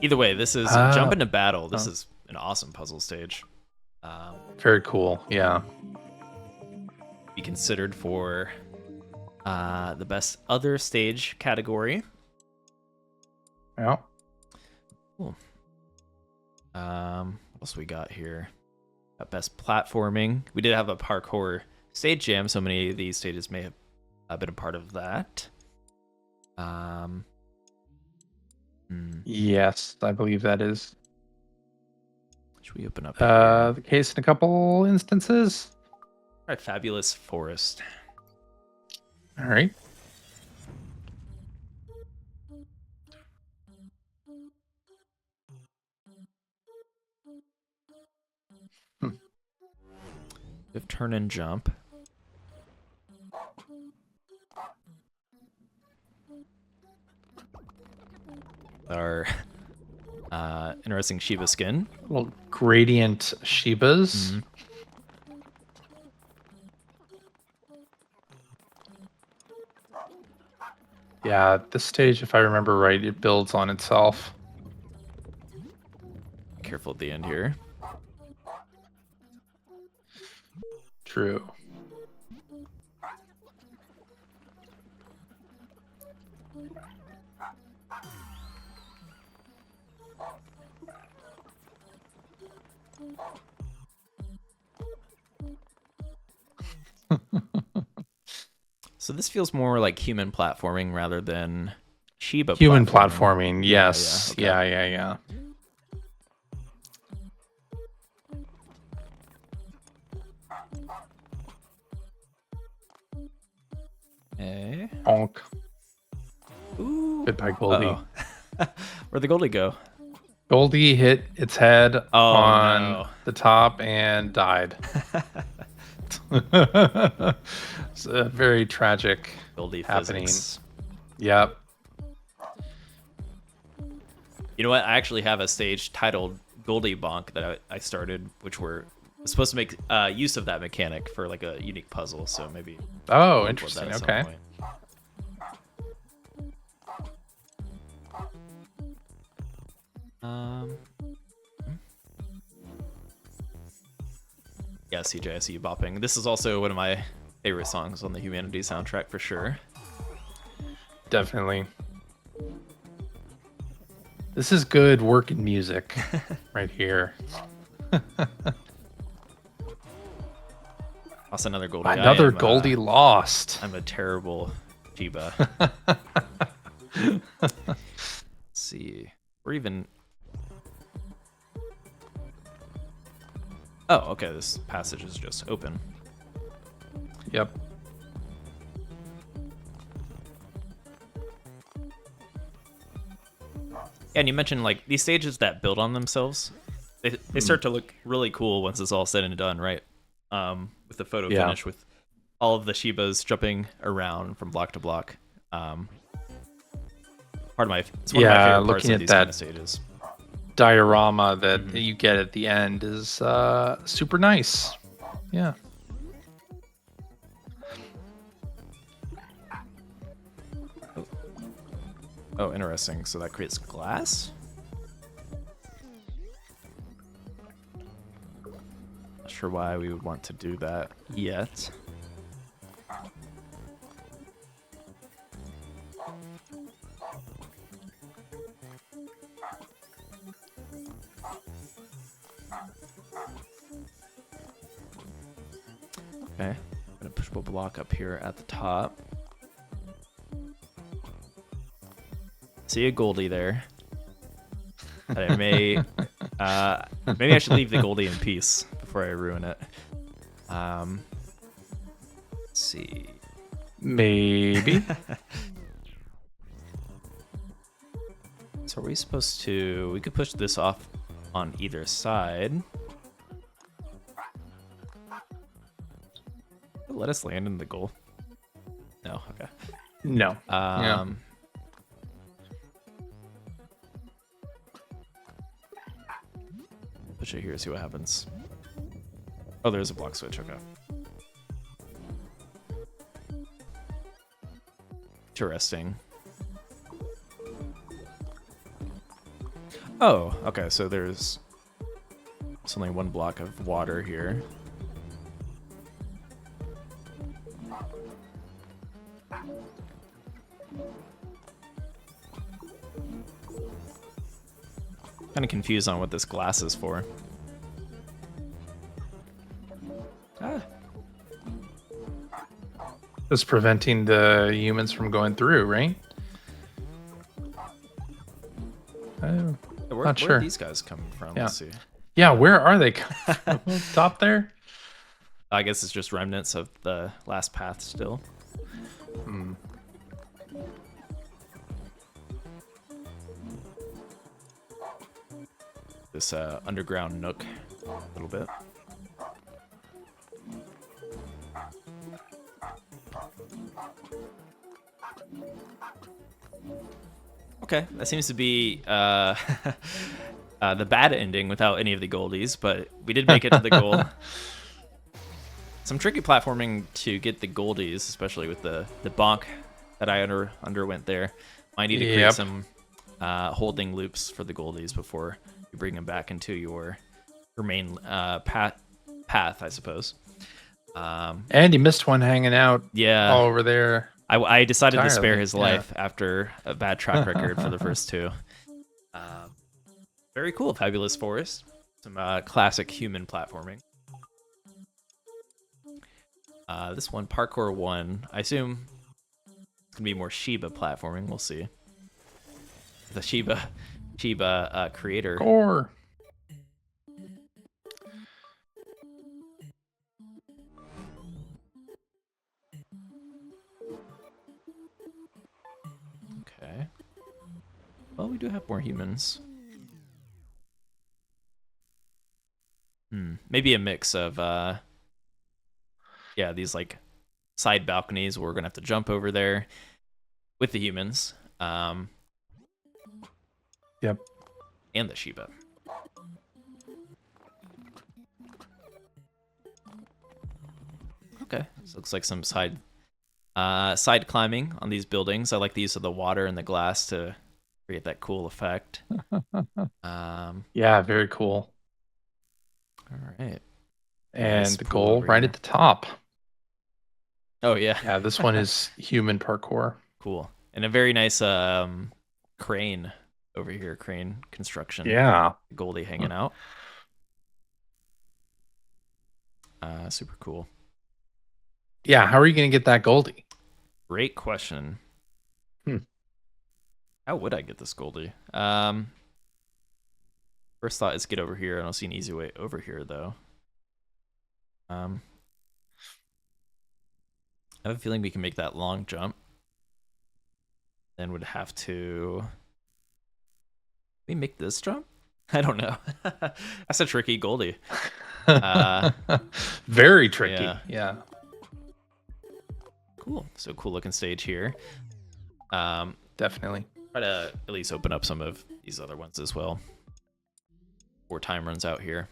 Either way, this is Jump into Battle. This is an awesome puzzle stage. Very cool. Yeah. Be considered for the best other stage category. Yeah. Cool. What else we got here? Got best platforming. We did have a parkour stage jam, so many of these stages may have been a part of that. Yes, I believe that is Should we open up the case in a couple instances. All right, Fabulous Forest. All right. We have turn and jump. Our interesting Shiba skin. Little gradient Shibas. Mm-hmm. Yeah, this stage, if I remember right, it builds on itself. Careful at the end here. True. So this feels more like human platforming rather than Shiba Human platforming. platforming, yes. Yeah, okay. Yeah. Okay. Bonk. Ooh. Goodbye, Goldie. Uh-oh. Where'd the Goldie go? Goldie hit its head on no. the top and died. It's a very tragic Goldie happening. physics. Yep. You know what? I actually have a stage titled Goldie Bonk that I started, which was supposed to make use of that mechanic for like a unique puzzle. So maybe. Oh, we'll interesting. that at some Okay. point. Yeah, CJ, I see you bopping. This is also one of my favorite songs on the Humanity soundtrack for sure. Definitely. This is good working music right here. Lost another Goldie. Another Goldie lost. I'm a terrible Shiba. Let's see. We're even... Oh, okay. This passage is just open. Yep. And you mentioned like these stages that build on themselves. They start to look really cool once it's all said and done, right? With the photo finish, with all of the Shibas jumping around from block to block. It's one of my favorite parts of these kind of stages. Diorama that you get at the end is super nice. Yeah. Oh, interesting. So that creates glass? Not sure why we would want to do that yet. Okay, I'm gonna push a block up here at the top. See a Goldie there. That I may, maybe I should leave the Goldie in peace before I ruin it. Let's see. Maybe. So are we supposed to? We could push this off on either side. Let us land in the goal. No, okay. No. Yeah. Push it here, see what happens. Oh, there's a block switch, okay. Interesting. Oh, okay, so there's only one block of water here. Kind of confused on what this glass is for. Ah. Just preventing the humans from going through, right? Oh, Where not are sure. these guys coming from? Yeah. Let's see. Yeah, where are they coming from? Top there? I guess it's just remnants of the last path still. Hmm. This underground nook a little bit. Okay, that seems to be the bad ending without any of the goldies, but we did make it to the goal. Some tricky platforming to get the goldies, especially with the bonk that I underwent there. Might need to create some holding loops for the goldies before you bring them back into your main path, I suppose. And you missed one hanging out all over there. I decided entirely. to spare his life after a bad track record for the first two. Very cool. Fabulous Forest. Some classic human platforming. This one, Parkour 1. I assume it's going to be more Shiba platforming. We'll see. The Shiba creator. Core. Okay. Well, we do have more humans. Maybe a mix of, these like side balconies where we're gonna have to jump over there with the humans. Yep. And the Shiba. Okay, this looks like some side climbing on these buildings. I like the use of the water and the glass to create that cool effect. Yeah, very cool. All right. And Nice the pool goal over right here. at the top. Oh yeah. Yeah, this one is human parkour. Cool. And a very nice crane over here, crane construction. Yeah. Goldie hanging out. Super cool. Yeah, how are you going to get that Goldie? Great question. How would I get this Goldie? First thought is get over here. I don't see an easy way over here, though. I have a feeling we can make that long jump. Then would have to... we make this jump? I don't know. That's a tricky Goldie. Very tricky. Yeah. Cool. So cool looking stage here. Definitely. Try to at least open up some of these other ones as well before time runs out here.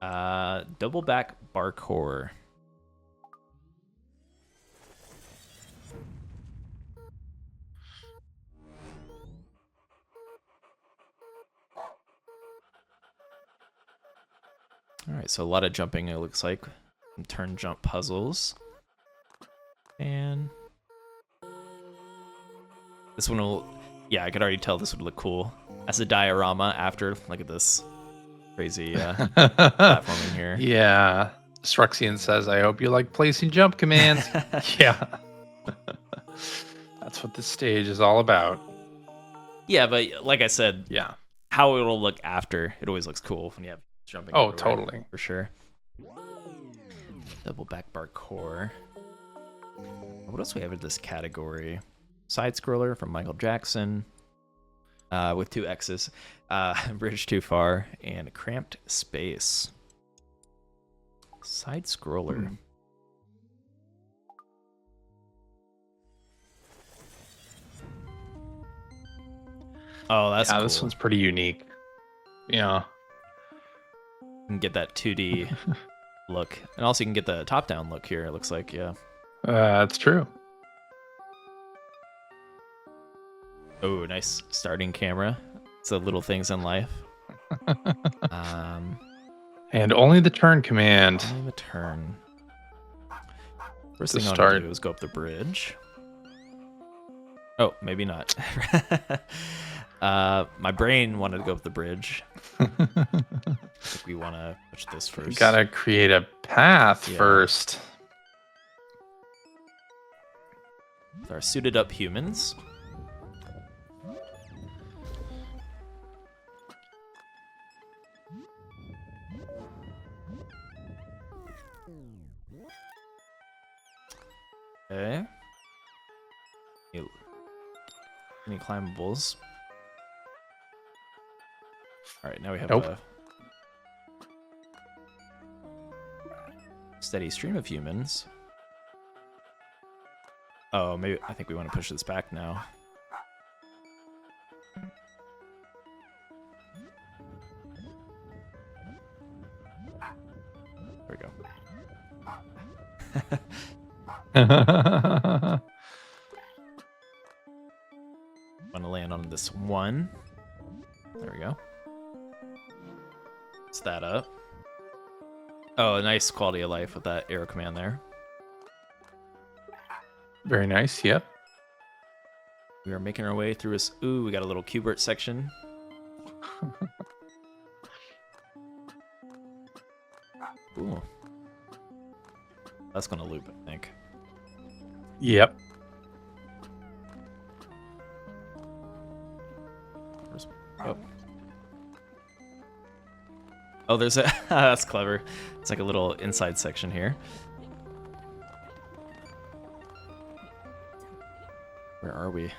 Double back parkour. All right, so a lot of jumping, it looks like. Some turn jump puzzles. And this one will, yeah, I could already tell this would look cool as a diorama after. Look at this crazy platforming here. Yeah. Struxian says, I hope you like placing jump commands. Yeah. That's what this stage is all about. Yeah, but like I said, Yeah. how it'll look after, it always looks cool when you have jumping. Oh, everywhere, totally. For sure. Double back bar core. What else do we have in this category? Side scroller from Michael Jackson with 2 X's. Bridge too far and cramped space. Side scroller. Oh, that's cool. This one's pretty unique. Yeah. You can get that 2D look. And also you can get the top-down look here, it looks like, yeah. That's true. Oh, nice starting camera. It's the little things in life. And only the turn command. Only the turn. First To thing I want start. to do is go up the bridge. Oh, maybe not. My brain wanted to go up the bridge. I think we want to push this first. You gotta create a path Yeah. first. With our suited up humans. Okay. Any climbables? All right, now we have Nope. a steady stream of humans. Oh, maybe I think we want to push this back now. There we go. Want to land on this one. There we go. It's that up. Oh, nice quality of life with that arrow command there. Very nice. Yep. We are making our way through this. Ooh, we got a little Qbert section. Ooh. That's gonna loop, I think. Yep. Oh. Oh, there's a. That's clever. It's like a little inside section here. Where are we?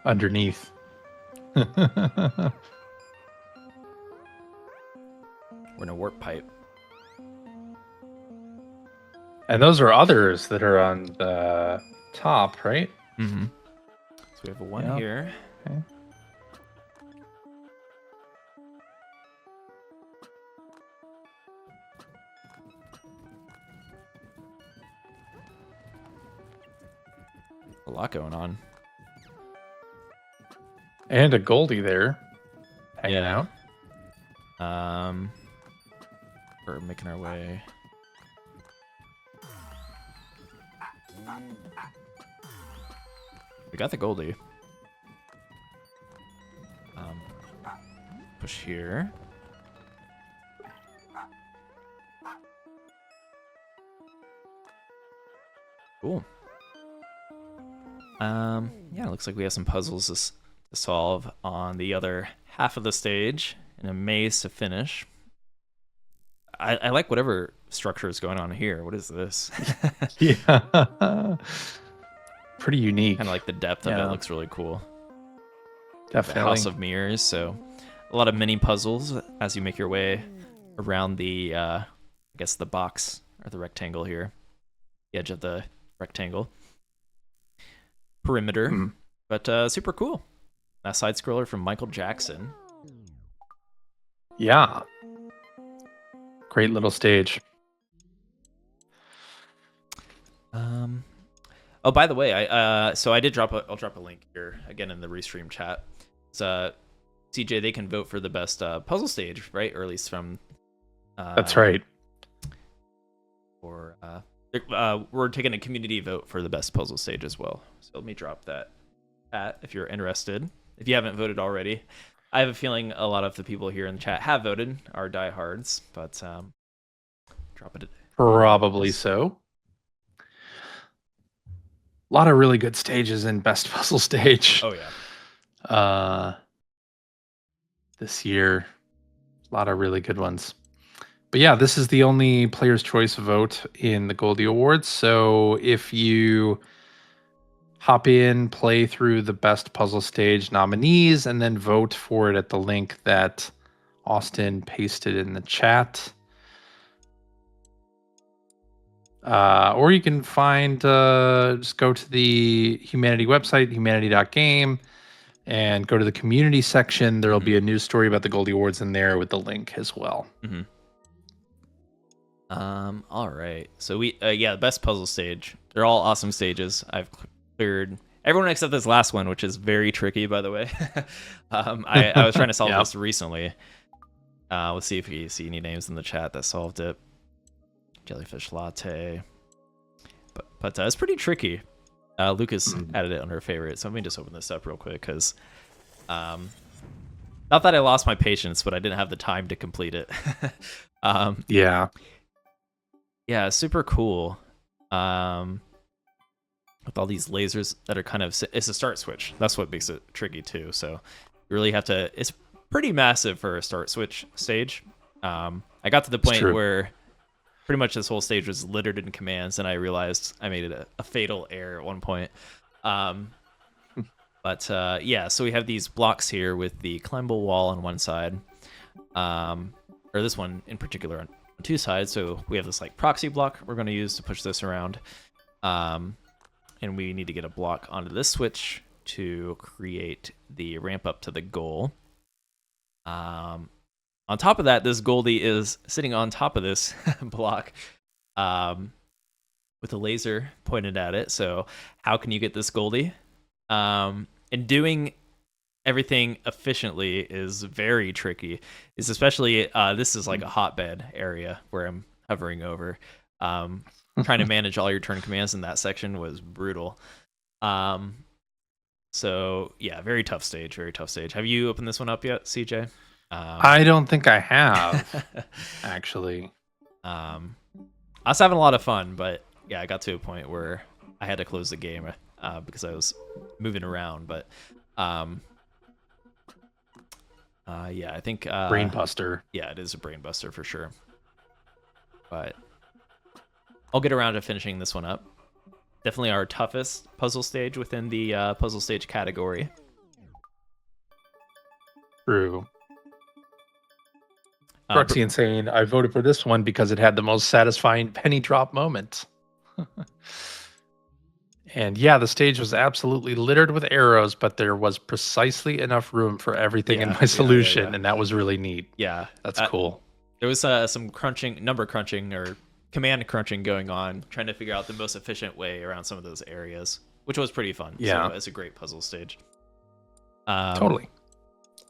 Underneath. We're in a warp pipe. And those are others that are on the top, right? Mm-hmm. So we have a one Yep. here. Okay. A lot going on. And a Goldie there. Hanging Yeah. out. We're making our way. We got the Goldie. Push here. Cool. Yeah, it looks like we have some puzzles to solve on the other half of the stage and a maze to finish. I like whatever structure is going on here. What is this? Yeah. Pretty unique. Kind of like the depth of Yeah. it looks really cool. The Definitely. House of Mirrors, so a lot of mini puzzles as you make your way around the, I guess the box or the rectangle here, the edge of the rectangle perimeter, Hmm. but super cool. That side scroller from Michael Jackson. Yeah. Great little stage. Oh, by the way, I'll drop a link here again in the restream chat. It's CJ, they can vote for the best puzzle stage, right? Or at least from. That's right. Or we're taking a community vote for the best puzzle stage as well. So let me drop that chat if you're interested. If you haven't voted already, I have a feeling a lot of the people here in the chat have voted, are diehards, but drop it. Probably so. A lot of really good stages in best puzzle stage. Oh yeah. This year, a lot of really good ones. But yeah, this is the only player's choice vote in the Goldie Awards. So if you hop in, play through the best puzzle stage nominees, and then vote for it at the link that Austin pasted in the chat. Or you can find, just go to the Humanity website, humanity.game, and go to the community section. There'll be a news story about the Goldie Awards in there with the link as well. All right. So we, yeah, best puzzle stage. They're all awesome stages. I've cleared everyone except this last one, which is very tricky, by the way. I was trying to solve this recently. Let's see if we see any names in the chat that solved it. Jellyfish latte. But it's pretty tricky. Lucas added it under a favorite. So let me just open this up real quick because, not that I lost my patience, but I didn't have the time to complete it. Yeah, super cool. With all these lasers that are kind of, it's a start switch. That's what makes it tricky too. So you really have to, it's pretty massive for a start switch stage. I got to the point where pretty much this whole stage was littered in commands, and I realized I made it a fatal error at one point. But yeah, so we have these blocks here with the climbable wall on one side, or this one in particular on two sides. So we have this like proxy block we're going to use to push this around, and we need to get a block onto this switch to create the ramp up to the goal. On top of that, this Goldie is sitting on top of this block with a laser pointed at it. So how can you get this Goldie? And doing everything efficiently is very tricky. It's especially, this is like a hotbed area where I'm hovering over. Trying to manage all your turn commands in that section was brutal. So yeah, very tough stage, very tough stage. Have you opened this one up yet, CJ? I don't think I have, actually. I was having a lot of fun, but yeah, I got to a point where I had to close the game because I was moving around. But yeah, I think brain buster. Yeah, it is a brain buster for sure. But I'll get around to finishing this one up. Definitely our toughest puzzle stage within the puzzle stage category. True. Bruxy insane. I voted for this one because it had the most satisfying penny drop moment. And yeah, the stage was absolutely littered with arrows, but there was precisely enough room for everything in my solution, and that was really neat. Yeah, that's cool. There was some number crunching or command crunching going on, trying to figure out the most efficient way around some of those areas, which was pretty fun. Yeah, so it's a great puzzle stage. Totally.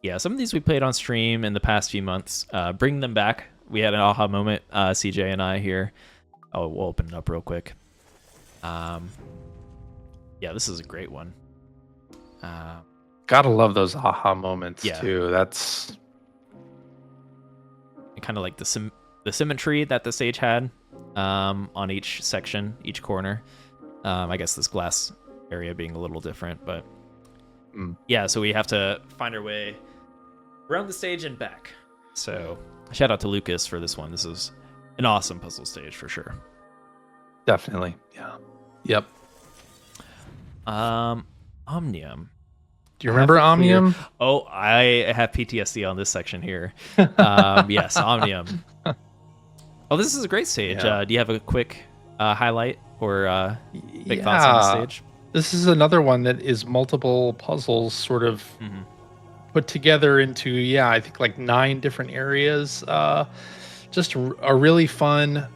Yeah, some of these we played on stream in the past few months. Bring them back. We had an aha moment, CJ and I here. Oh, we'll open it up real quick. Yeah, this is a great one. Gotta love those aha moments too. That's kind of like the symmetry that the stage had on each section, each corner. I guess this glass area being a little different, but yeah, so we have to find our way around the stage and back. So shout out to Lucas for this one. This is an awesome puzzle stage for sure. Definitely. Yeah. Yep. Omnium. Do you remember Omnium? Oh, I have PTSD on this section here. Yes, Omnium. Oh, this is a great stage. Do you have a quick highlight or big thoughts on the stage? This is another one that is multiple puzzles sort of put together into, I think like 9 different areas. Just a really fun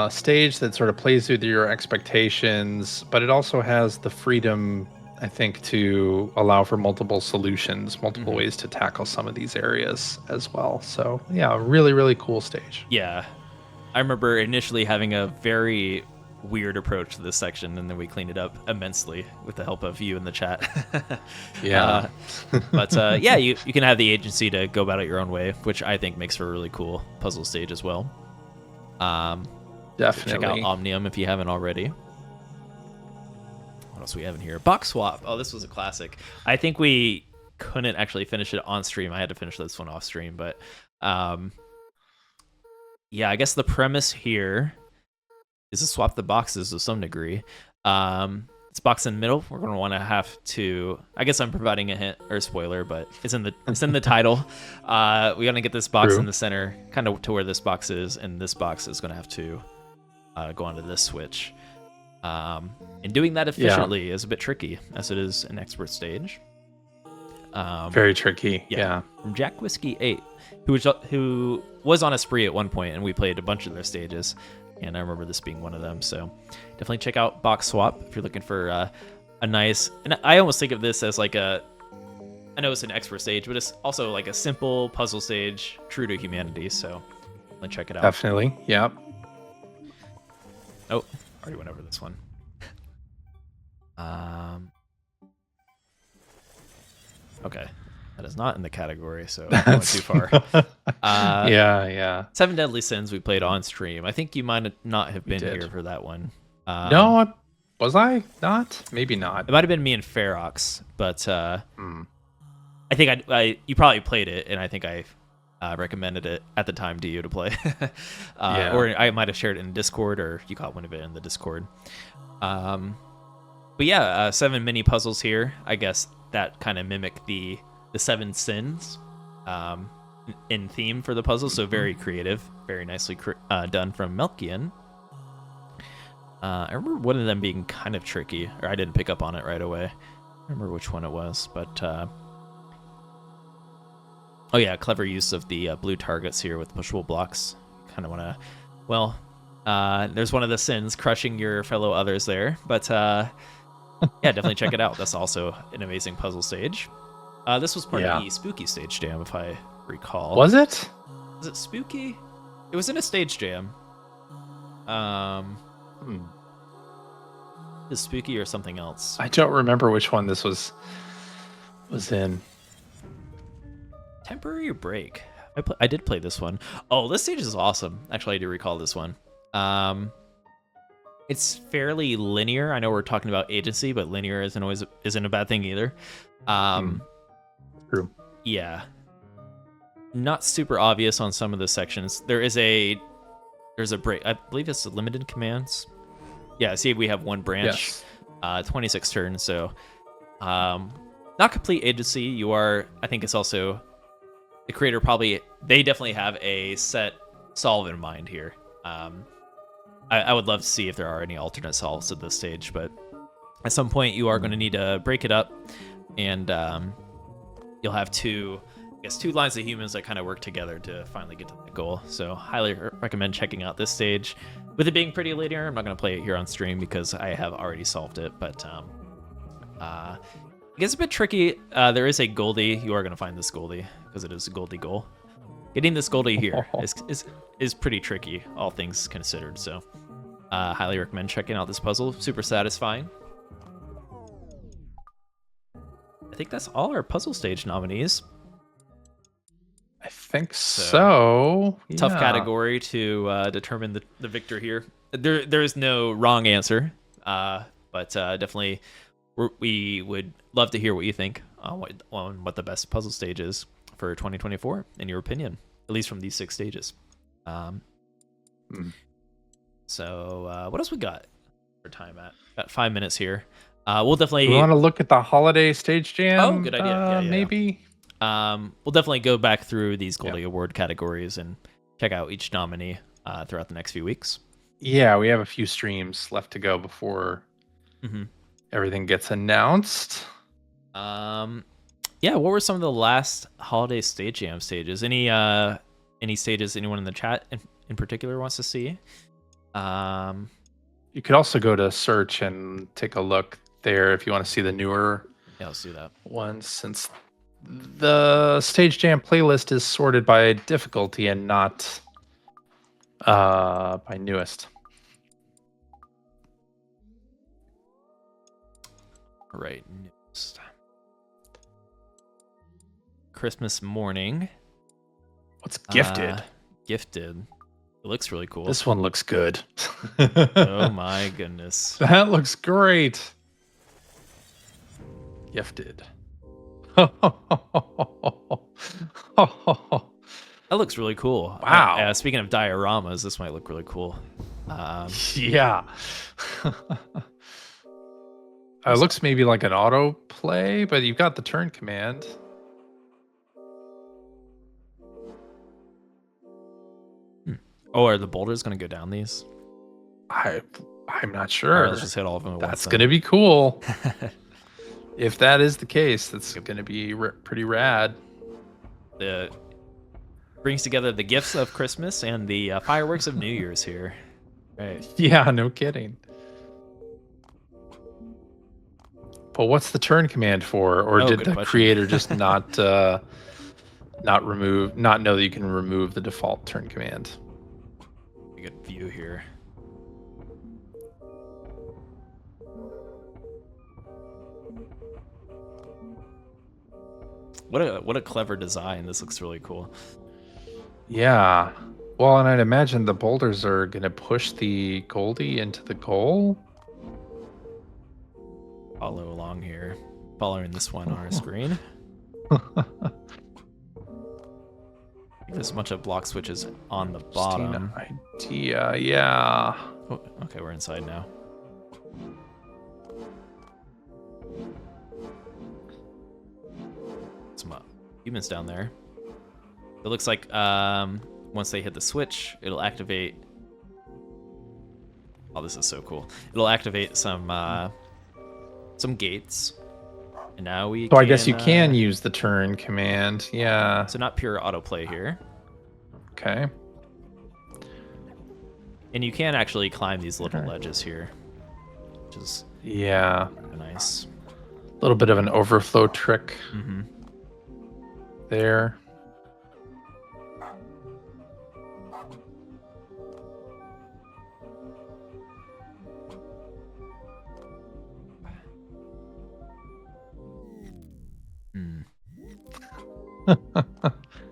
stage that sort of plays with your expectations, but it also has the freedom I think, to allow for multiple solutions, multiple Mhm. ways to tackle some of these areas as well. So yeah, really, really cool stage. Yeah. I remember initially having a very weird approach to this section, and then we cleaned it up immensely with the help of you in the chat. Yeah. But yeah, you can have the agency to go about it your own way, which I think makes for a really cool puzzle stage as well. Definitely. Check out Omnium if you haven't already. What else we have in here? Box swap. Oh, this was a classic. I think we couldn't actually finish it on stream. I had to finish this one off stream, but yeah, I guess the premise here is to swap the boxes to some degree. It's box in the middle. We're going to have to. I guess I'm providing a hint or a spoiler, but it's in the title. We got to get this box in the center, kind of to where this box is, and this box is going to have to go onto this switch. And doing that efficiently is a bit tricky, as it is an expert stage. Very tricky. Yeah. From Jack Whiskey 8, who was on a spree at one point, and we played a bunch of their stages. And I remember this being one of them. So definitely check out Box Swap if you're looking for a nice. And I almost think of this as like I know it's an expert stage, but it's also like a simple puzzle stage, true to humanity. So let's check it out. Definitely. Yep. Oh, already went over this one. Okay. That is not in the category, so I went too far. Yeah. 7 Deadly Sins we played on stream. I think you might not have been here for that one. No, was I not? Maybe not. It might have been me and Ferox, but I think you probably played it, and I think I recommended it at the time to you to play. Or I might have shared it in Discord, or you caught one of it in the Discord. But yeah, 7 mini puzzles here. I guess that kind of mimic the 7 sins in theme for the puzzle, so very creative, very nicely done from Melkian. I remember one of them being kind of tricky, or I didn't pick up on it right away. I don't remember which one it was, but oh yeah, clever use of the blue targets here with pushable blocks. Kind of want to, there's one of the sins, crushing your fellow others there, but yeah, definitely check it out. That's also an amazing puzzle stage. This was part of the Spooky Stage Jam, if I recall. Was it? Was it Spooky? It was in a Stage Jam. Is Spooky or something else? I don't remember which one this was in. Temporary Break. I did play this one. Oh, this stage is awesome. Actually, I do recall this one. It's fairly linear. I know we're talking about agency, but linear isn't a bad thing either. True. Yeah. Not super obvious on some of the sections. There's a break. I believe it's limited commands. Yeah, see, we have one branch. Yes. 26 turns, so not complete agency. You are, I think it's also the creator they definitely have a set solve in mind here. I would love to see if there are any alternate solves at this stage, but at some point you are going to need to break it up, and you'll have two lines of humans that kind of work together to finally get to that goal. So highly recommend checking out this stage. With it being pretty linear, I'm not going to play it here on stream because I have already solved it, but it gets a bit tricky. There is a Goldie. You are going to find this Goldie because it is a Goldie goal. Getting this Goldie here is pretty tricky, all things considered. So highly recommend checking out this puzzle. Super satisfying. I think that's all our puzzle stage nominees. I think so. Tough category to determine the victor here. There is no wrong answer, but definitely we would love to hear what you think on what the best puzzle stage is for 2024, in your opinion, at least from these 6 stages. So what else we got for time at? Got 5 minutes here. We'll definitely... We want to look at the holiday stage jam? Oh, good idea. Yeah. Maybe. We'll definitely go back through these Goldie Award categories and check out each nominee throughout the next few weeks. Yeah, we have a few streams left to go before everything gets announced. Yeah, what were some of the last holiday stage jam stages? Any stages anyone in the chat in particular wants to see? You could also go to search and take a look there if you want to see the newer Yeah, let's do that. ones, since the Stage Jam playlist is sorted by difficulty and not by newest. All right. Newest. Christmas morning. What's gifted? Gifted. It looks really cool. This one looks good. Oh my goodness. That looks great. Gifted. That looks really cool. Wow. Speaking of dioramas, this might look really cool. Yeah. It looks maybe like an auto play, but you've got the turn command. Oh, are the boulders going to go down these? I'm not All sure. right, let's just hit all of them at once. That's going to be cool. If that is the case, that's going to be pretty rad. It brings together the gifts of Christmas and the fireworks of New Year's here. Right. Yeah, no kidding. But what's the turn command for? Or did the creator just not know that you can remove the default turn command? A good view here. What a clever design. This looks really cool. Yeah. Well, and I'd imagine the boulders are going to push the Goldie into the goal. Follow along here. Following this one on our screen. There's a bunch of block switches on the bottom. Idea, yeah. Oh, okay, we're inside now. Some humans down there. It looks like once they hit the switch, it'll activate. Oh, this is so cool! It'll activate some gates, and now we. So I guess you can use the turn command. Yeah. So not pure autoplay here. Okay. And you can actually climb these little ledges here, which is nice. A little bit of an overflow trick there.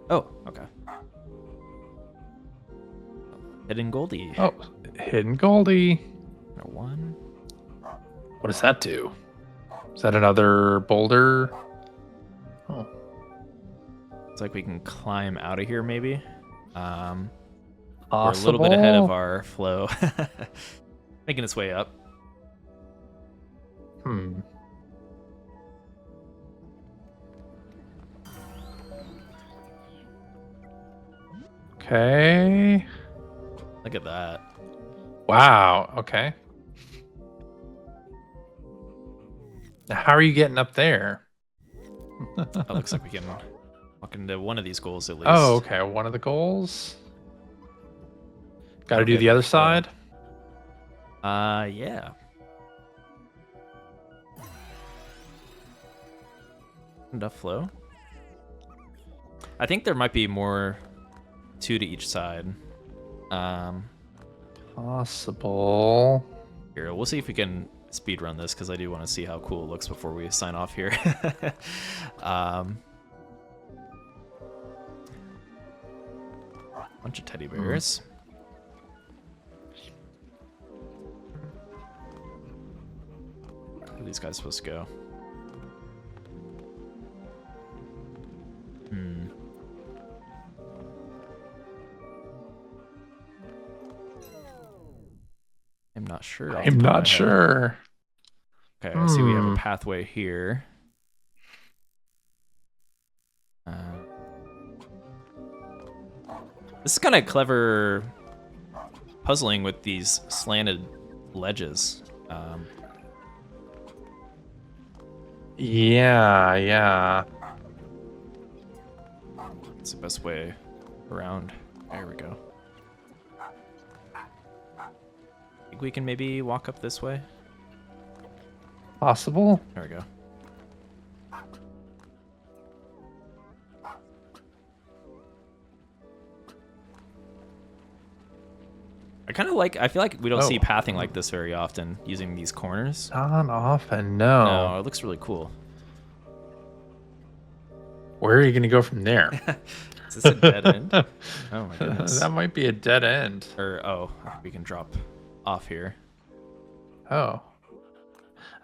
Oh, okay. Hidden Goldie. Oh, hidden Goldie. Number one. What does that do? Is that another boulder? Oh. It's like we can climb out of here, maybe. We're a Possible. little bit ahead of our flow. Making its way up. Okay. Look at that. Wow. Okay. Now, how are you getting up there? It looks like we can walk into one of these goals at least. Oh, okay. One of the goals. Got to do the other side. Yeah. Enough flow. I think there might be more two to each side. Possible. Here, we'll see if we can speed run this because I do want to see how cool it looks before we sign off here. Bunch of teddy bears. Where are these guys supposed to go? I'm not sure. I'm not sure. Okay, I see we have a pathway here. This is kind of clever puzzling with these slanted ledges. Yeah. It's the best way around. There we go. Think we can maybe walk up this way? Possible. There we go. I feel like we don't see pathing like this very often using these corners. Not often, no. No, it looks really cool. Where are you going to go from there? Is this a dead end? Oh my goodness. That might be a dead end. Or, we can drop off here. Oh.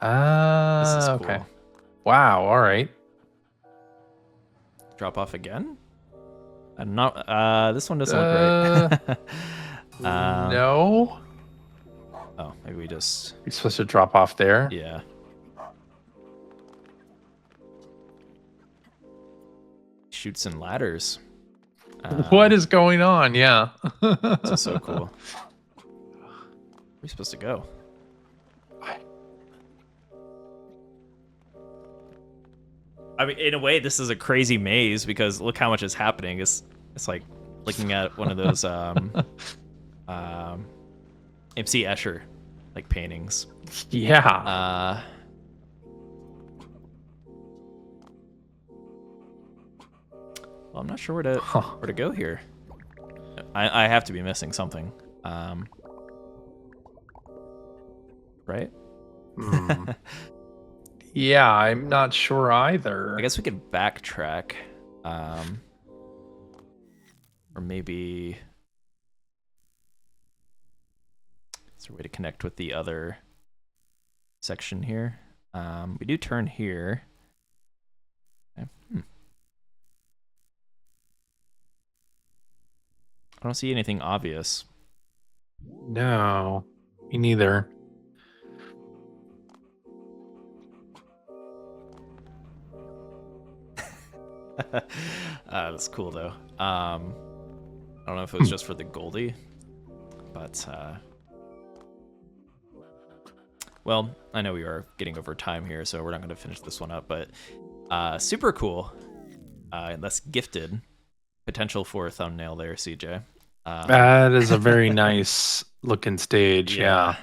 This is cool. Okay. Wow, all right. Drop off again? I'm not, this one doesn't look right. No. Oh, maybe we just... You're supposed to drop off there? Yeah. Chutes and ladders. What is going on? Yeah. This is so cool. Where are we supposed to go? I mean, in a way, this is a crazy maze because look how much is happening. It's like looking at one of those MC Escher like paintings. Yeah. Well, I'm not sure where to go here. I have to be missing something. Right? Yeah, I'm not sure either. I guess we could backtrack. Or maybe... Is there a way to connect with the other section here? We do turn here. Okay. I don't see anything obvious. No, me neither. That's cool though. I don't know if it was just for the Goldie, but well, I know we are getting over time here, so we're not going to finish this one up, but super cool. That's gifted. Potential for a thumbnail there, CJ. That is a very nice looking stage. Yeah.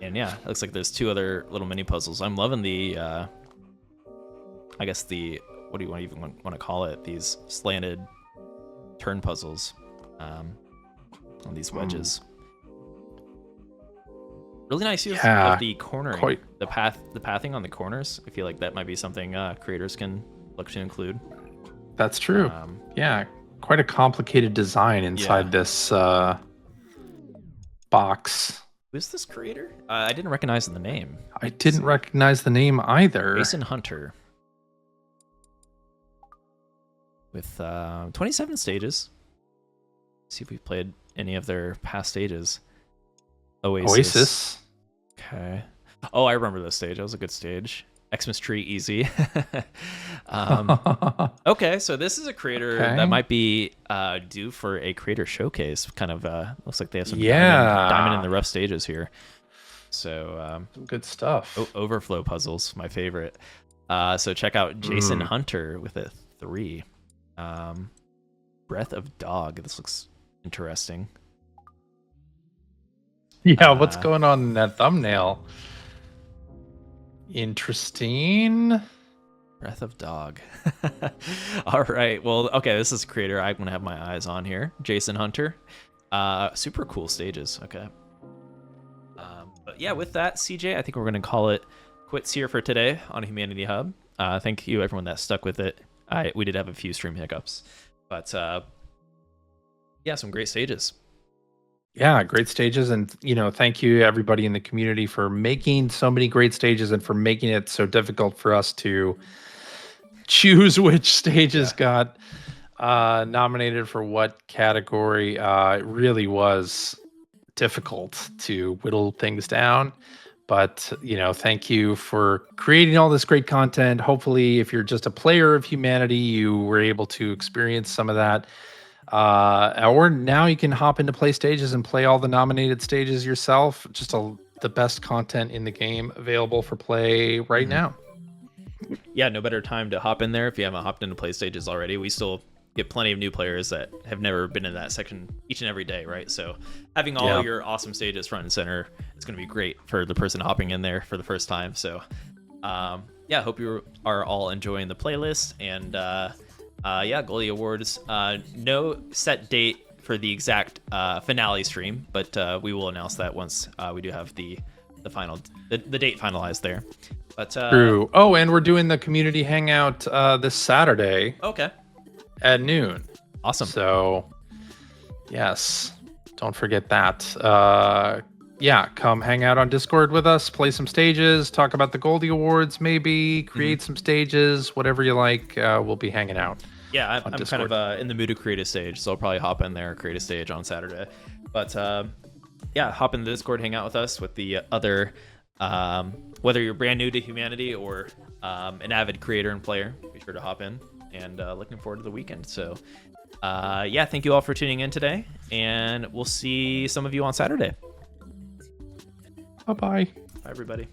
And yeah, it looks like there's two other little mini puzzles. I'm loving the, I guess the, what do you even want to call it? These slanted turn puzzles on these wedges. Really nice use of the cornering, the pathing on the corners. I feel like that might be something creators can look to include. That's true. Yeah, quite a complicated design inside this box. Who's this creator? I didn't recognize the name. I didn't recognize the name either. Jason Hunter. With 27 stages. Let's see if we've played any of their past stages. Oasis. Okay. Oh, I remember this stage. That was a good stage. Xmas Tree, easy. Okay, so this is a creator that might be due for a creator showcase. Kind of looks like they have some diamond in the rough stages here. So some good stuff. Overflow puzzles, my favorite. So check out Jason Hunter with a 3. Breath of Dog. This looks interesting. Yeah, what's going on in that thumbnail? Interesting. Breath of Dog. All right. Well, okay, this is a creator I'm going to have my eyes on here. Jason Hunter. Super cool stages. Okay. But yeah, with that, CJ, I think we're going to call it quits here for today on Humanity Hub. Thank you, everyone that stuck with it. We did have a few stream hiccups. But yeah, some great stages. Yeah, great stages. And, thank you everybody in the community for making so many great stages and for making it so difficult for us to choose which stages got nominated for what category. It really was difficult to whittle things down. But, thank you for creating all this great content. Hopefully, if you're just a player of Humanity, you were able to experience some of that. Or now you can hop into play stages and play all the nominated stages yourself. Just the best content in the game available for play right now. Yeah, no better time to hop in there if you haven't hopped into play stages already. We still get plenty of new players that have never been in that section each and every day, right? So having all your awesome stages front and center is going to be great for the person hopping in there for the first time. So yeah, hope you are all enjoying the playlist. And yeah, Goldie Awards, no set date for the exact finale stream, but we will announce that once we do have the date finalized there. But True. Oh, and we're doing the community hangout this Saturday. Okay. At noon. Awesome. So, yes, don't forget that. Yeah, come hang out on Discord with us, play some stages, talk about the Goldie Awards, maybe create some stages, whatever you like. We'll be hanging out. Yeah, I'm kind of in the mood to create a stage, so I'll probably hop in there, create a stage on Saturday. But yeah, hop in the Discord, hang out with us, with the other, whether you're brand new to humanity or an avid creator and player, be sure to hop in. And looking forward to the weekend. So yeah, thank you all for tuning in today, and we'll see some of you on Saturday. Bye-bye. Bye, everybody.